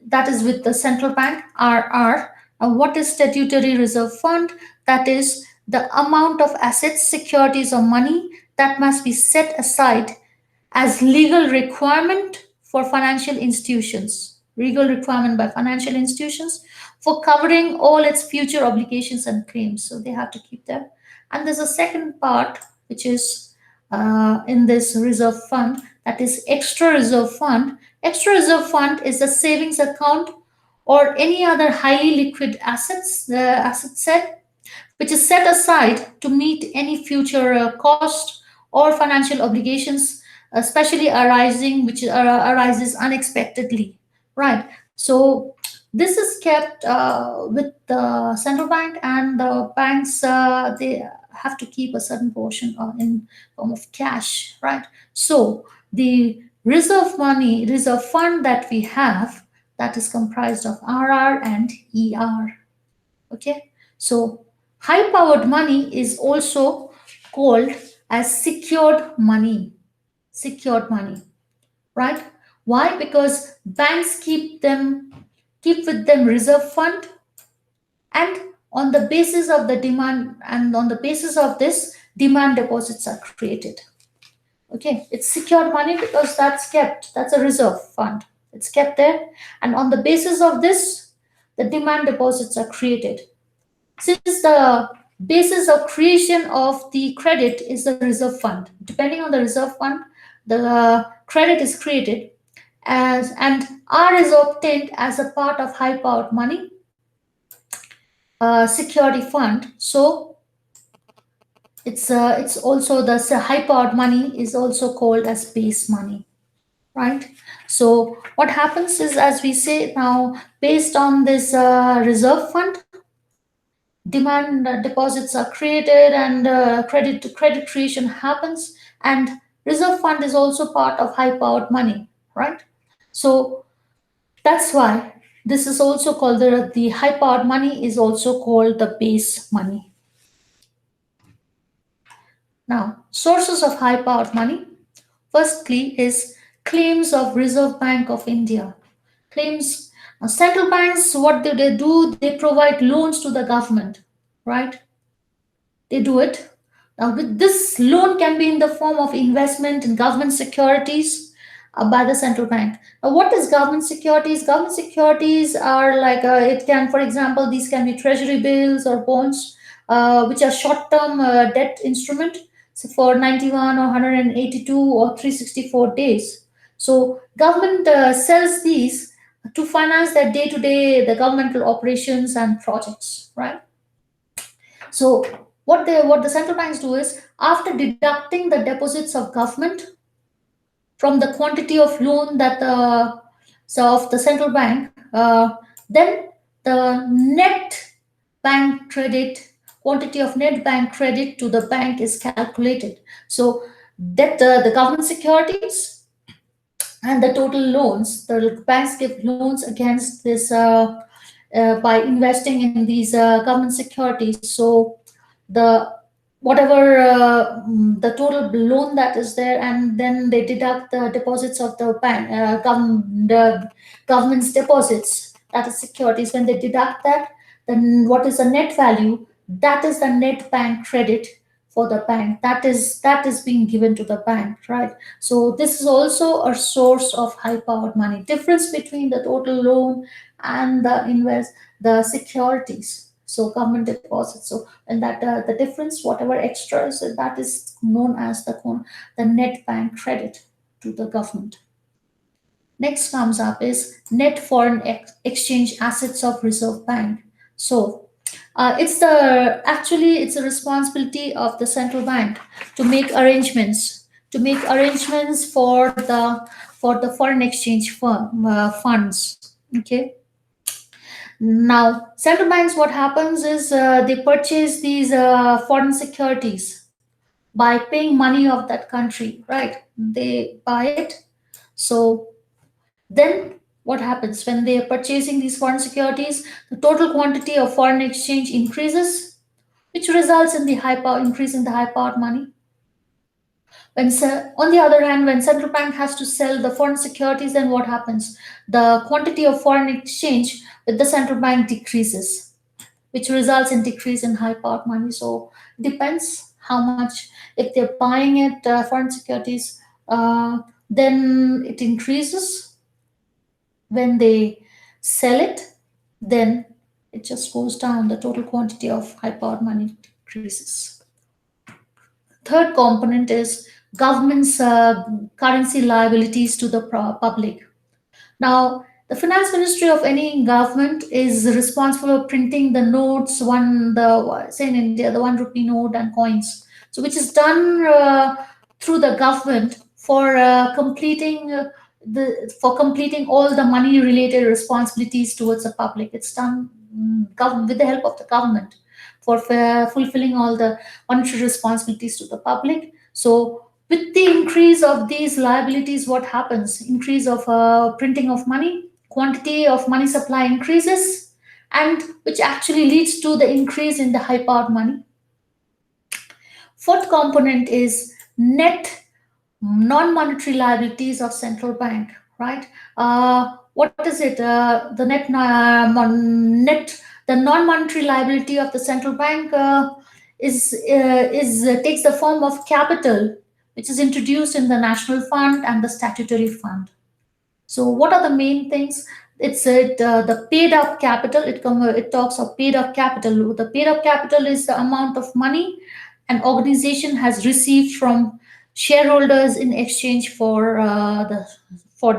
that is with the central bank, RR. And what is statutory reserve fund? That is the amount of assets, securities, or money that must be set aside as legal requirement for financial institutions, legal requirement by financial institutions for covering all its future obligations and claims. So they have to keep them. And there's a second part which is in this reserve fund, that is extra reserve fund. Extra reserve fund is a savings account or any other highly liquid asset set which is set aside to meet any future cost or financial obligations, especially arising which arises unexpectedly. Right. So this is kept with the central bank, and the banks they have to keep a certain portion in form of cash. Right. So the reserve fund that we have, that is comprised of RR and ER. Okay, so high powered money is also called as secured money, right? Why? Because banks keep with them reserve fund, and on the basis of the demand, and on the basis of this, demand deposits are created. Okay, it's secured money because that's a reserve fund. It's kept there, and on the basis of this, the demand deposits are created. Since the basis of creation of the credit is the reserve fund, depending on the reserve fund, the credit is created as, and R is obtained as a part of high powered money security fund. So it's also the high powered money is also called as base money, right? So what happens is, as we say now, based on this reserve fund, demand deposits are created, and credit creation happens, and reserve fund is also part of high powered money, right? So that's why this is also called the high powered money is also called the base money. Now, sources of high powered money, firstly is claims of Reserve Bank of India. Claims, central banks, what do they do? They provide loans to the government, right? They do it. Now, with this loan can be in the form of investment in government securities by the central bank. Now, what is government securities? Government securities are like it can, for example, these can be treasury bills or bonds, which are short-term debt instrument. So for 91 or 182 or 364 days. So government sells these to finance their day-to-day the governmental operations and projects, right? So what the central banks do is, after deducting the deposits of government from the quantity of loan that the so of the central bank, then the net bank credit quantity of net bank credit to the bank is calculated. So that the government securities and the total loans, the banks give loans against this by investing in these government securities. So the whatever the total loan that is there, and then they deduct the deposits of the bank the government's deposits, that is securities. When they deduct that, then what is the net value? That is the net bank credit for the bank, that is being given to the bank, right? So this is also a source of high powered money. Difference between the total loan and the securities, so government deposits. So and that the difference, whatever extras, that is known as the net bank credit to the government. Next comes up is net foreign exchange assets of Reserve Bank. So it's a responsibility of the central bank to make arrangements for the foreign exchange funds. Okay. Now, central banks, what happens is they purchase these foreign securities by paying money of that country, right? They buy it. So then what happens when they are purchasing these foreign securities? The total quantity of foreign exchange increases, which results in the increase in the high powered money. On the other hand, when central bank has to sell the foreign securities, then what happens? The quantity of foreign exchange with the central bank decreases, which results in decrease in high powered money. So depends how much. If they're buying it foreign securities, then it increases. When they sell it, then it just goes down. The total quantity of high powered money decreases. Third component is government's currency liabilities to the public. Now, the finance ministry of any government is responsible for printing the notes, say in India, the 1 rupee note and coins. So, which is done through the government for completing all the money related responsibilities towards the public. It's done with the help of the government for fulfilling all the monetary responsibilities to the public. So with the increase of these liabilities, what happens? Increase of printing of money, quantity of money supply increases, and which actually leads to the increase in the high powered money. Fourth component is net non-monetary liabilities of central bank, right? What is it? The non-monetary liability of the central bank is takes the form of capital, which is introduced in the national fund and the statutory fund. So, what are the main things? The paid up capital. It talks of paid up capital. The paid up capital is the amount of money an organization has received from shareholders in exchange for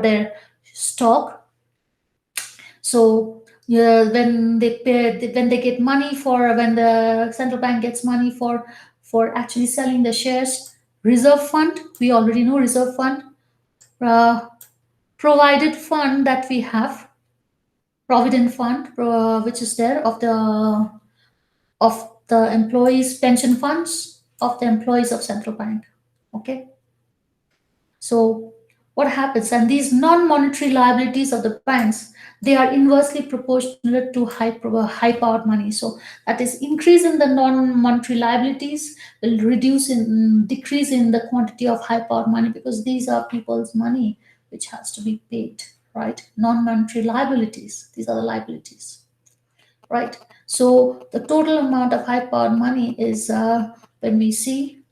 their stock. So yeah, when they get money for when the central bank gets money for actually selling the shares, reserve fund. We already know reserve fund. Uh, Provided fund that we have, provident fund, which is there of the employees pension funds of the employees of central bank. Okay, so what happens, and these non-monetary liabilities of the banks, they are inversely proportional to high powered money. So that is, increase in the non-monetary liabilities will decrease in the quantity of high powered money, because these are people's money which has to be paid, right? Non-monetary liabilities, these are the liabilities, right? So the total amount of high powered money is, when we see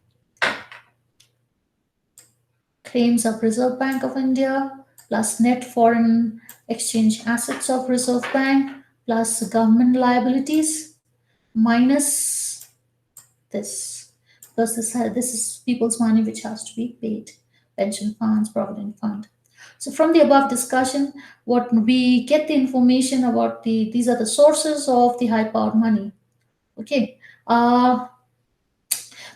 claims of Reserve Bank of India plus net foreign exchange assets of Reserve Bank plus government liabilities minus this, because this is people's money which has to be paid, pension funds, provident fund. So from the above discussion, what we get the information about these are the sources of the high powered money. Okay. But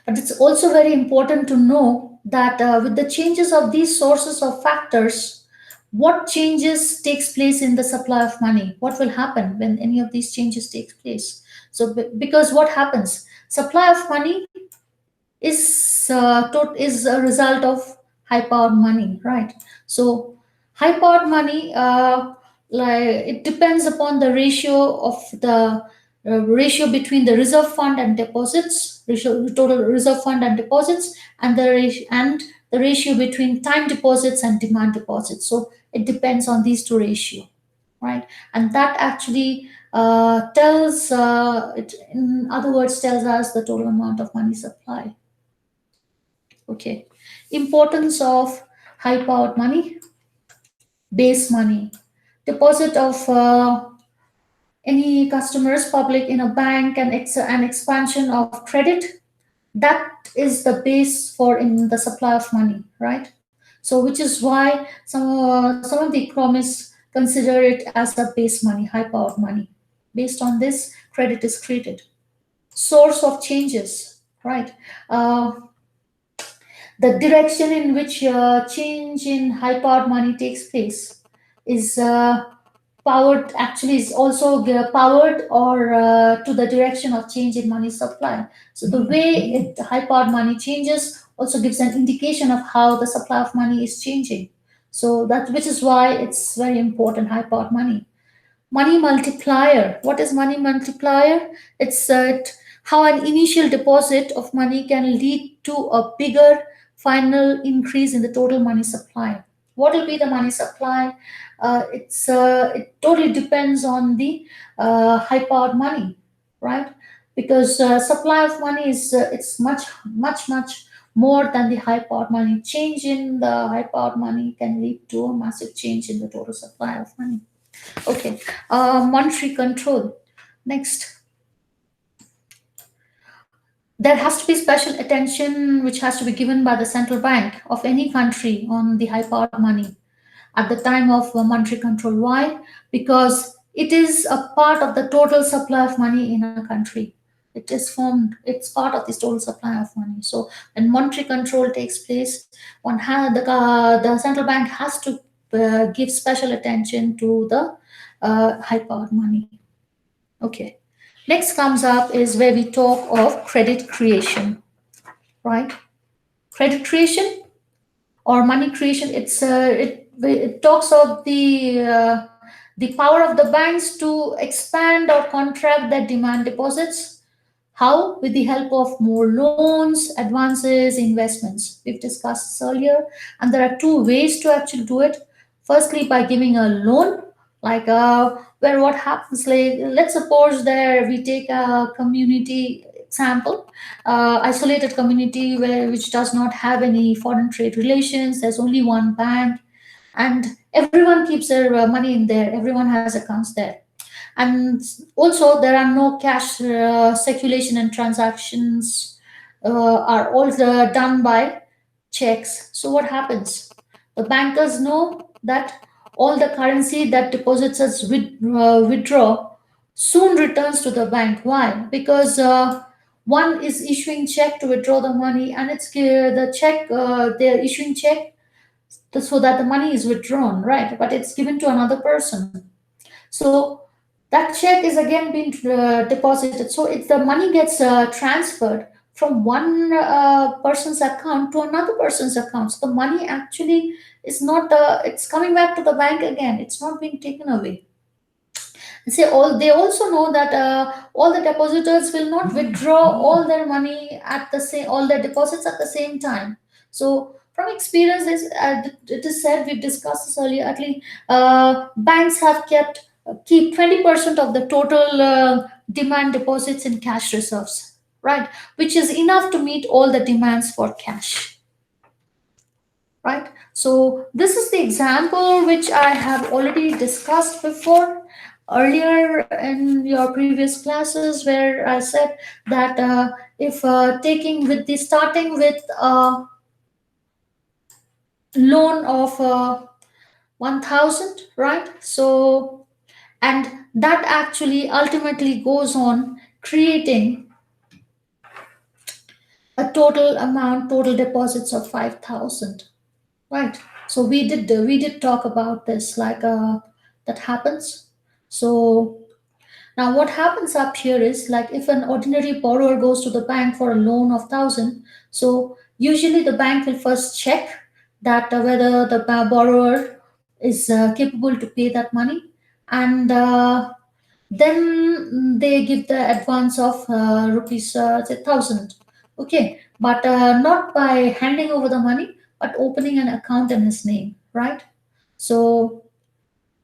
it's also very important to know that with the changes of these sources of factors, what changes takes place in the supply of money? What will happen when any of these changes takes place? So, because what happens? Supply of money is a result of high powered money, right? So high powered money, like, it depends upon the ratio between the reserve fund and deposits, total reserve fund and deposits, and the ratio between time deposits and demand deposits. So it depends on these two ratio, right? And that actually tells it in other words tells us the total amount of money supply. Okay. Importance of high powered money, base money, deposit of any customers public in a bank, and an expansion of credit. That is the base for in the supply of money, right? So which is why some of the economists consider it as the base money, high powered money. Based on this, credit is created. Source of changes, right? The direction in which change in high powered money takes place is powered, actually is also powered or to the direction of change in money supply. So the way high powered money changes also gives an indication of how the supply of money is changing. So that, which is why it's very important, high powered money. Money multiplier. What is money multiplier? It's how an initial deposit of money can lead to a bigger final increase in the total money supply. What will be the money supply? It totally depends on the high-powered money, right? Because supply of money is it's much more than the high-powered money. Change in the high-powered money can lead to a massive change in the total supply of money. Okay, monetary control. Next, there has to be special attention which has to be given by the central bank of any country on the high powered money. at the time of monetary control. Why? Because it is a part of the total supply of money in a country. It is formed, it's part of this total supply of money. So when monetary control takes place, the central bank has to give special attention to the high powered money. Okay. Next comes up is where we talk of credit creation, right? Credit creation or money creation. It talks of the power of the banks to expand or contract their demand deposits. How? With the help of more loans, advances, investments. We've discussed this earlier, and there are two ways to actually do it. Firstly, by giving a loan, like where what happens, like let's suppose there we take a community example, isolated community where which does not have any foreign trade relations. There's only one bank, and everyone keeps their money in there. Everyone has accounts there, and also there are no cash circulation, and transactions are all done by checks. So what happens? The bankers know that all the currency that deposits as withdraw soon returns to the bank. Why? Because one is issuing check to withdraw the money, and it's the check, they're issuing check so that the money is withdrawn, right? But it's given to another person. So that check is again being deposited. So it's the money gets transferred from one person's account to another person's account. So the money actually is not, it's coming back to the bank again. It's not being taken away. Say all, they also know that all the depositors will not withdraw all their money at the same, all their deposits at the same time. So from experience, it is said, we've discussed this earlier, at least banks have keep 20% of the total demand deposits in cash reserves, right, which is enough to meet all the demands for cash, right? So this is the example which I have already discussed before earlier in your previous classes, where I said that if taking with the starting with a loan of 1000, right? So and that actually ultimately goes on creating a total amount, total deposits of 5000, right? So we did talk about this, like that happens. So now what happens up here is, like if an ordinary borrower goes to the bank for a loan of 1000, so usually the bank will first check that whether the borrower is capable to pay that money, and then they give the advance of rupees say 1000. Okay, but not by handing over the money, but opening an account in his name, right? So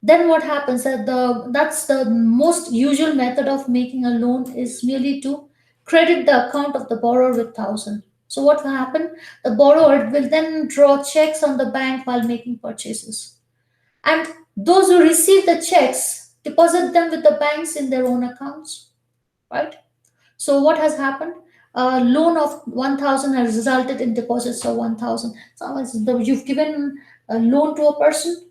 then what happens, that that's the most usual method of making a loan, is merely to credit the account of the borrower with 1000. So what will happen? The borrower will then draw checks on the bank while making purchases, and those who receive the checks deposit them with the banks in their own accounts, right? So what has happened? A loan of 1000 has resulted in deposits of 1000. So you've given a loan to a person,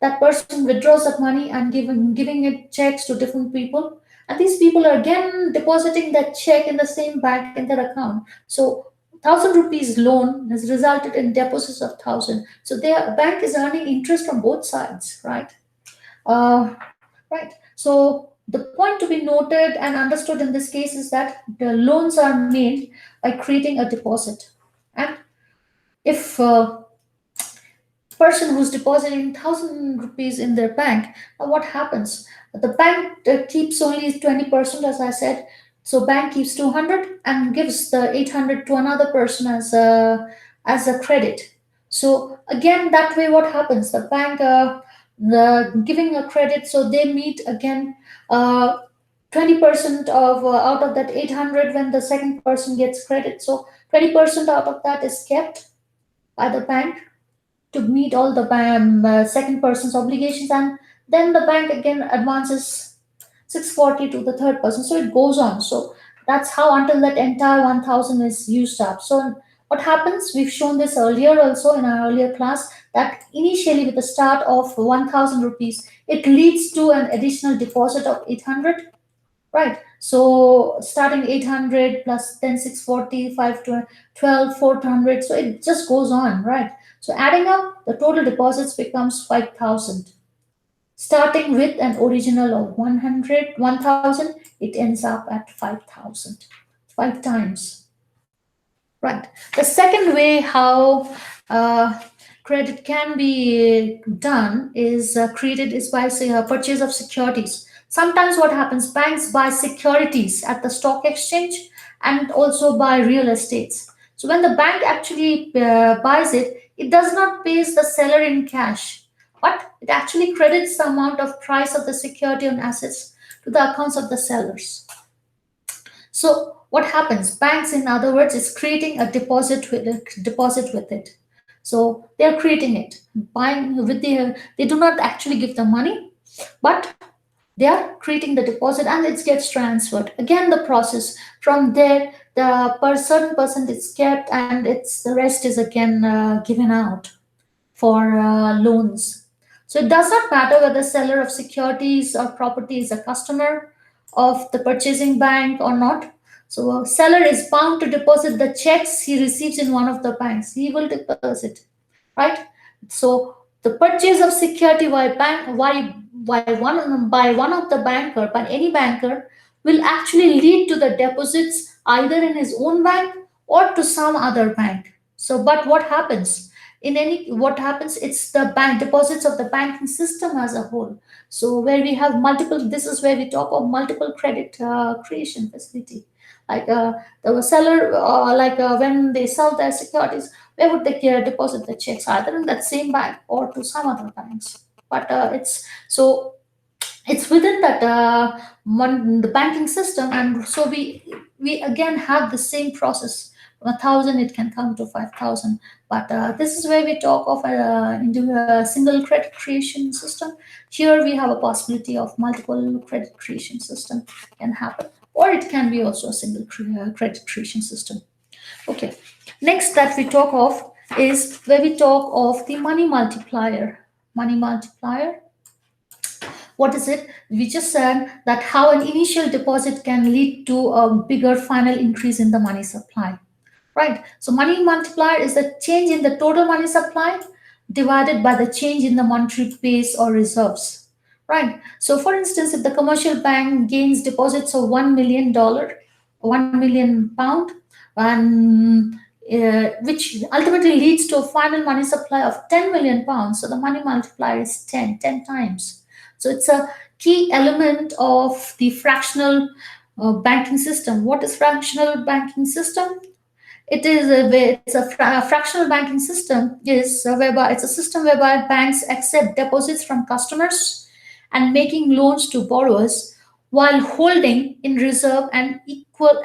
that person withdraws that money and giving it checks to different people, and these people are again depositing that check in the same bank in their account. So 1000 rupees loan has resulted in deposits of 1000. So their bank is earning interest from both sides, right? Right. So the point to be noted and understood in this case is that the loans are made by creating a deposit, and if person who's depositing 1000 rupees in their bank, now what happens? The bank keeps only 20%, as I said. So bank keeps 200 and gives the 800 to another person as a credit. So again, that way what happens? The bank the giving a credit, so they meet again 20% of out of that 800 when the second person gets credit. So 20% out of that is kept by the bank to meet all the second person's obligations, and then the bank again advances 640 to the third person, so it goes on. So that's how until that entire 1000 is used up. So What happens? We've shown this earlier also in our earlier class that initially with the start of 1000 rupees, it leads to an additional deposit of 800. Right. So starting 800 plus then 640, 12, 400. So it just goes on, right? So adding up, the total deposits becomes 5,000. Starting with an original of 100, 1,000, it ends up at 5,000. Five times. Right. The second way how credit can be done is created is by say a purchase of securities. Sometimes what happens, banks buy securities at the stock exchange and also buy real estates. So when the bank actually buys it, it does not pay the seller in cash, but it actually credits the amount of price of the security on assets to the accounts of the sellers. So what happens? Banks, in other words, is creating a deposit with it. So they are creating it, buying with they do not actually give the money, but they are creating the deposit and it gets transferred. Again, the process from there, the per certain percent is kept and it's the rest is again given out for loans. So it does not matter whether seller of securities or property is a customer of the purchasing bank or not. So a seller is bound to deposit the checks he receives in one of the banks. He will deposit, right? So the purchase of security by one of the banker, by any banker, will actually lead to the deposits either in his own bank or to some other bank. So, but what happens? In any what happens, it's the bank deposits of the banking system as a whole. So where we have multiple, this is where we talk of multiple credit creation facility, like the seller when they sell their securities, where would they deposit the checks, either in that same bank or to some other banks. But it's so it's within that the banking system, and so we again have the same process. From 1,000 it can come to 5,000, but this is where we talk of a single credit creation system. Here we have a possibility of multiple credit creation system can happen, or it can be also a single credit creation system. Okay, next that we talk of is where we talk of the money multiplier. Money multiplier, what is it? We just said that how an initial deposit can lead to a bigger final increase in the money supply. Right. So money multiplier is the change in the total money supply divided by the change in the monetary base or reserves. Right. So for instance, if the commercial bank gains deposits of $1 million, 1 million pound, and which ultimately leads to a final money supply of 10 million pounds. So the money multiplier is 10 times. So it's a key element of the fractional banking system. What is fractional banking system? It is a fractional banking system is whereby it's a system whereby banks accept deposits from customers and making loans to borrowers while holding in reserve an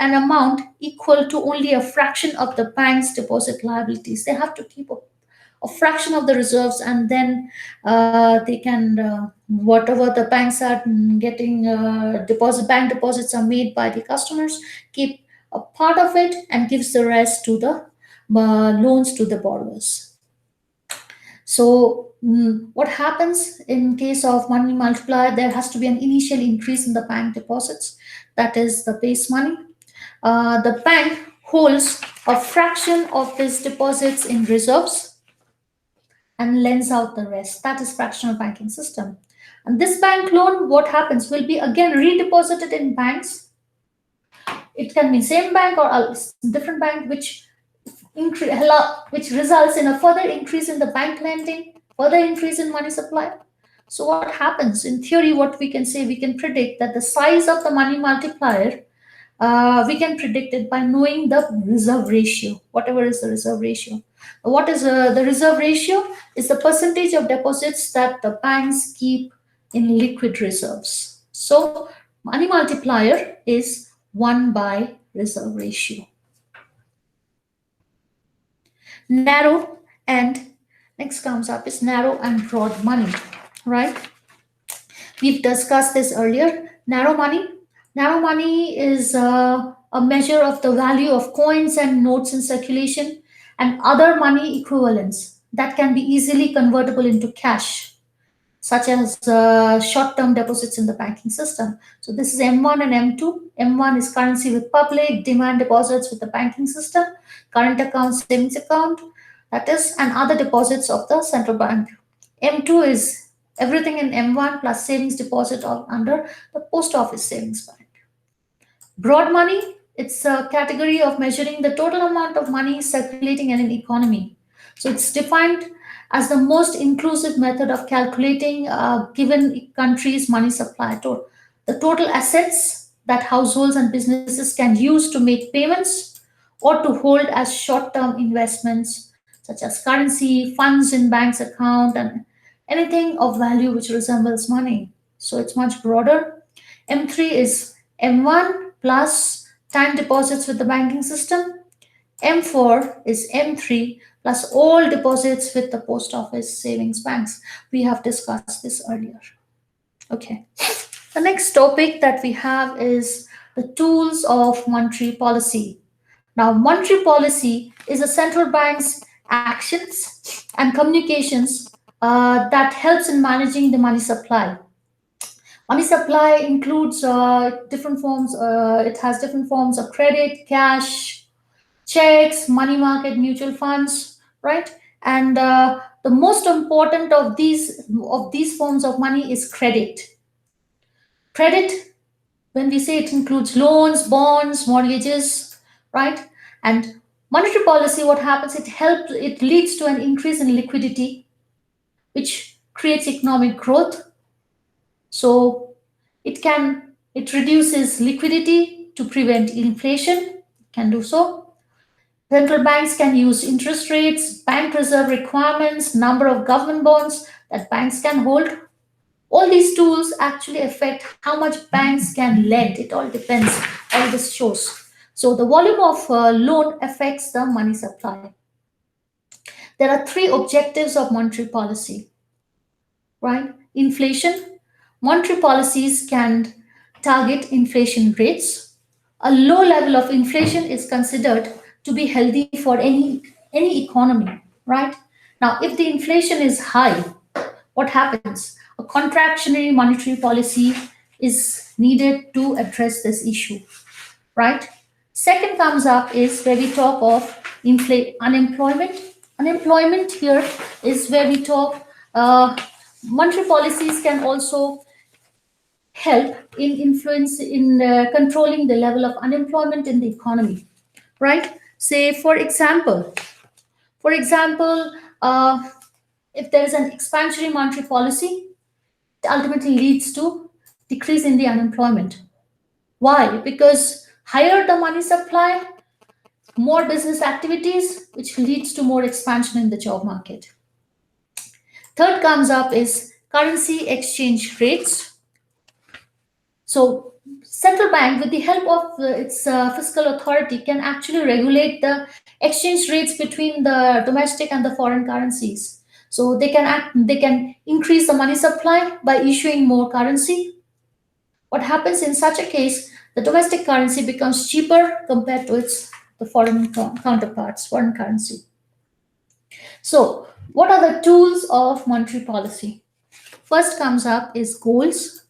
amount equal to only a fraction of the bank's deposit liabilities. They have to keep a fraction of the reserves, and then they can whatever the banks are getting bank deposits are made by the customers, keep a part of it and gives the rest to the loans to the borrowers. So what happens in case of money multiplier? There has to be an initial increase in the bank deposits, that is the base money. The bank holds a fraction of these deposits in reserves and lends out the rest. That is fractional banking system. And this bank loan, what happens, will be again redeposited in banks. It can be same bank or a different bank, which results in a further increase in the bank lending, further increase in money supply. So what happens in theory? What we can say, we can predict that the size of the money multiplier, we can predict it by knowing the reserve ratio. Whatever is the reserve ratio. What is the reserve ratio? Is the percentage of deposits that the banks keep in liquid reserves. So money multiplier is 1 by reserve ratio. Narrow and next comes up is narrow and broad money, right? We've discussed this earlier. Narrow money is a measure of the value of coins and notes in circulation and other money equivalents that can be easily convertible into cash, such as short-term deposits in the banking system. So this is M1 and M2. M1 is currency with public demand deposits with the banking system, current account, savings account, that is, and other deposits of the central bank. M2 is everything in M1 plus savings deposit under the post office savings bank. Broad money, it's a category of measuring the total amount of money circulating in an economy. So it's defined as the most inclusive method of calculating a given country's money supply. The total assets that households and businesses can use to make payments or to hold as short-term investments, such as currency, funds in bank's account, and anything of value which resembles money. So it's much broader. M3 is M1 plus time deposits with the banking system. M4 is M3 plus all deposits with the post office savings banks. We have discussed this earlier. Okay. The next topic that we have is the tools of monetary policy. Now, monetary policy is a central bank's actions and communications that helps in managing the money supply. Money supply includes different forms. It has different forms of credit, cash, checks, money market, mutual funds, right? And the most important of these forms of money is credit. Credit, when we say, it includes loans, bonds, mortgages, right? And monetary policy, what happens? It leads to an increase in liquidity, which creates economic growth. So it reduces liquidity to prevent inflation. Can do so. Central banks can use interest rates, bank reserve requirements, number of government bonds that banks can hold. All these tools actually affect how much banks can lend. It all depends. All this shows. So the volume of loan affects the money supply. There are three objectives of monetary policy, right? Inflation. Monetary policies can target inflation rates. A low level of inflation is considered to be healthy for any economy, right? Now, if the inflation is high, what happens? A contractionary monetary policy is needed to address this issue, right? Second comes up is where we talk of unemployment. Unemployment here is where we talk. Monetary policies can also help in influence in controlling the level of unemployment in the economy, right? Say, for example, if there is an expansionary monetary policy, it ultimately leads to decrease in the unemployment. Why? Because higher the money supply, more business activities, which leads to more expansion in the job market. Third comes up is currency exchange rates. So central bank, with the help of its fiscal authority, can actually regulate the exchange rates between the domestic and the foreign currencies. So they can increase the money supply by issuing more currency. What happens in such a case? The domestic currency becomes cheaper compared to its the foreign counterparts, foreign currency. So, what are the tools of monetary policy? First comes up is goals.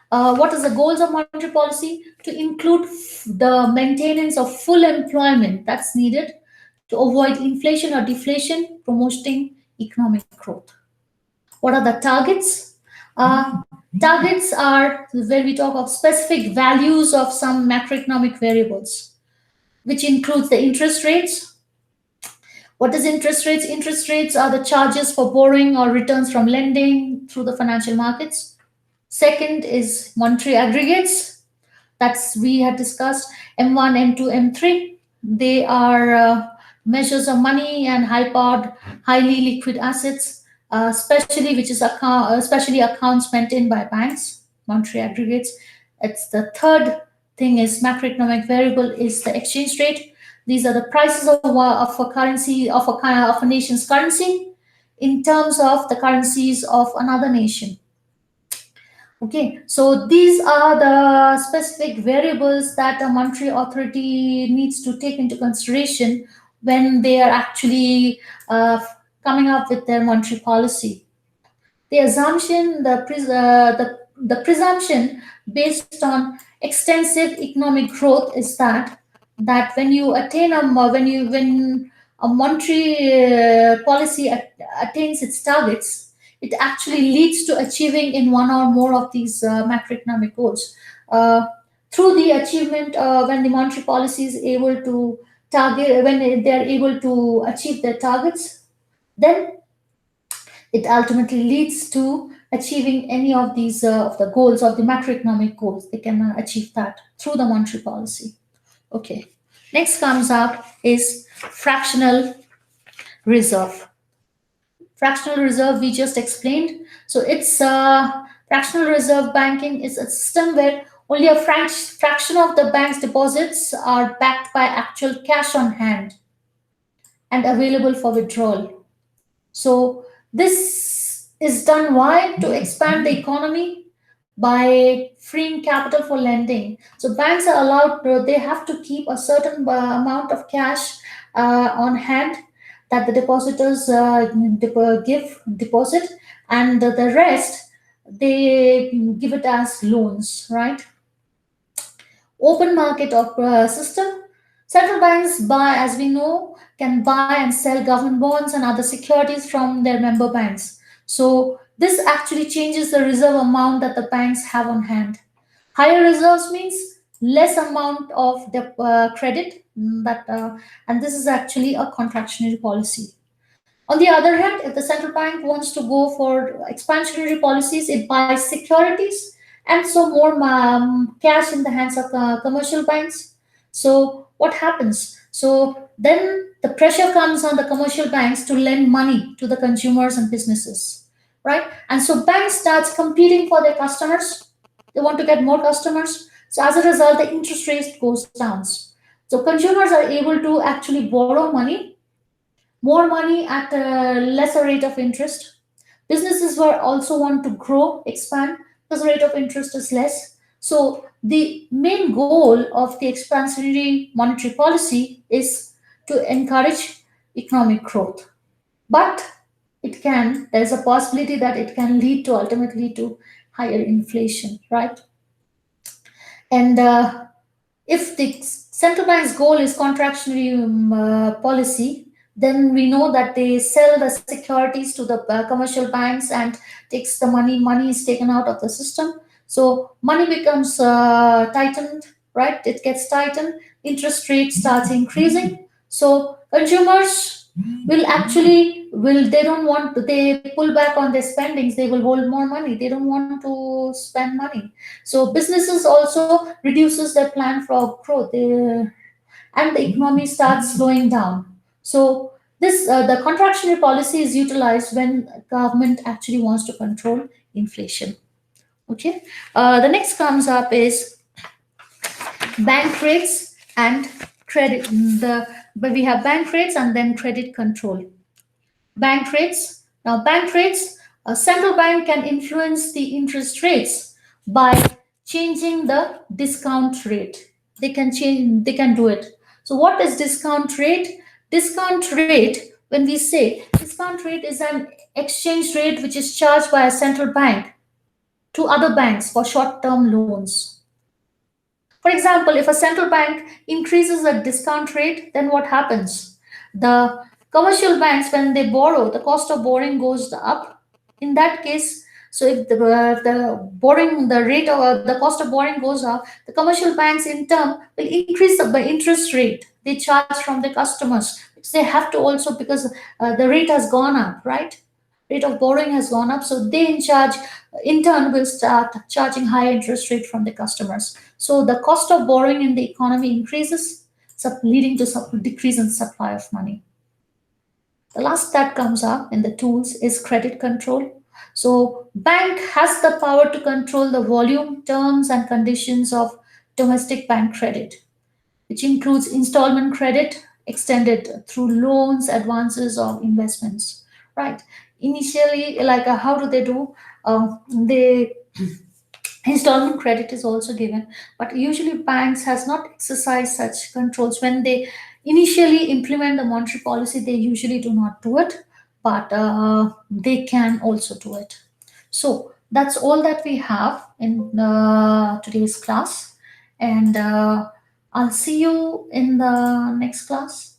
What is the goals of monetary policy? To include the maintenance of full employment that's needed to avoid inflation or deflation, promoting economic growth. What are the targets? Targets are where we talk of specific values of some macroeconomic variables, which includes the interest rates. What is interest rates? Interest rates are the charges for borrowing or returns from lending through the financial markets. Second is monetary aggregates. That's we had discussed M1, M2, M3. They are measures of money and high-powered, highly liquid assets, especially accounts maintained by banks. Monetary aggregates. It's the third thing is macroeconomic variable is the exchange rate. These are the prices of a currency of a nation's currency in terms of the currencies of another nation. Okay, so these are the specific variables that a monetary authority needs to take into consideration when they are actually coming up with their monetary policy. The assumption, the presumption based on extensive economic growth is that when you attain a when a monetary policy attains its targets, it actually leads to achieving in one or more of these macroeconomic goals. Uh, Through the achievement, when the monetary policy is able to target, when they are able to achieve their targets, then it ultimately leads to achieving any of these of the goals of the macroeconomic goals. They can achieve that through the monetary policy. Okay. Next comes up is fractional reserve. Fractional reserve we just explained. So it's fractional reserve banking is a system where only a fraction of the bank's deposits are backed by actual cash on hand and available for withdrawal. So this is done why? To expand the economy by freeing capital for lending. So banks are allowed to, they have to keep a certain amount of cash on hand that the depositors give deposit, and the rest they give it as loans, right? Open market of system. Central banks buy, as we know, can buy and sell government bonds and other securities from their member banks. So this actually changes the reserve amount that the banks have on hand. Higher reserves means less amount of the credit and this is actually a contractionary policy. On the other hand, if the central bank wants to go for expansionary policies, it buys securities and so more cash in the hands of commercial banks. So what happens? So then the pressure comes on the commercial banks to lend money to the consumers and businesses, right? And so banks starts competing for their customers. They want to get more customers. So as a result, the interest rate goes down. So consumers are able to actually borrow money, more money at a lesser rate of interest. Businesses will also want to grow, expand because the rate of interest is less. So the main goal of the expansionary monetary policy is to encourage economic growth. But there's a possibility that it can lead to ultimately to higher inflation, right? And if the central bank's goal is contractionary policy, then we know that they sell the securities to the commercial banks and takes the money. Money is taken out of the system, so money becomes tightened, right? It gets tightened. Interest rate starts increasing. So consumers will actually will they don't want to, they pull back on their spendings. They will hold more money. They don't want to spend money. So businesses also reduces their plan for growth, and the economy starts slowing down. So this the contractionary policy is utilized when government actually wants to control inflation. Okay, the next comes up is bank rates and credit. But we have bank rates and then credit control. Bank rates. Now, bank rates, a central bank can influence the interest rates by changing the discount rate. They can do it. So, what is discount rate? Discount rate, when we say discount rate is an exchange rate which is charged by a central bank to other banks for short term loans. For example, if a central bank increases the discount rate, then what happens? The commercial banks, when they borrow, the cost of borrowing goes up. In that case, so if the rate of the cost of borrowing goes up, the commercial banks in turn will increase the interest rate they charge from the customers, which they have to also because the rate has gone up, right? Rate of borrowing has gone up, so they in turn will start charging higher interest rate from the customers. So the cost of borrowing in the economy increases, leading to decrease in supply of money. The last that comes up in the tools is credit control. So bank has the power to control the volume, terms, and conditions of domestic bank credit, which includes installment credit extended through loans, advances, or investments. Right. Initially, like how do they do? They installment credit is also given, but usually banks has not exercised such controls when they initially implement the monetary policy, they usually do not do it, but they can also do it. So that's all that we have in today's class, and I'll see you in the next class.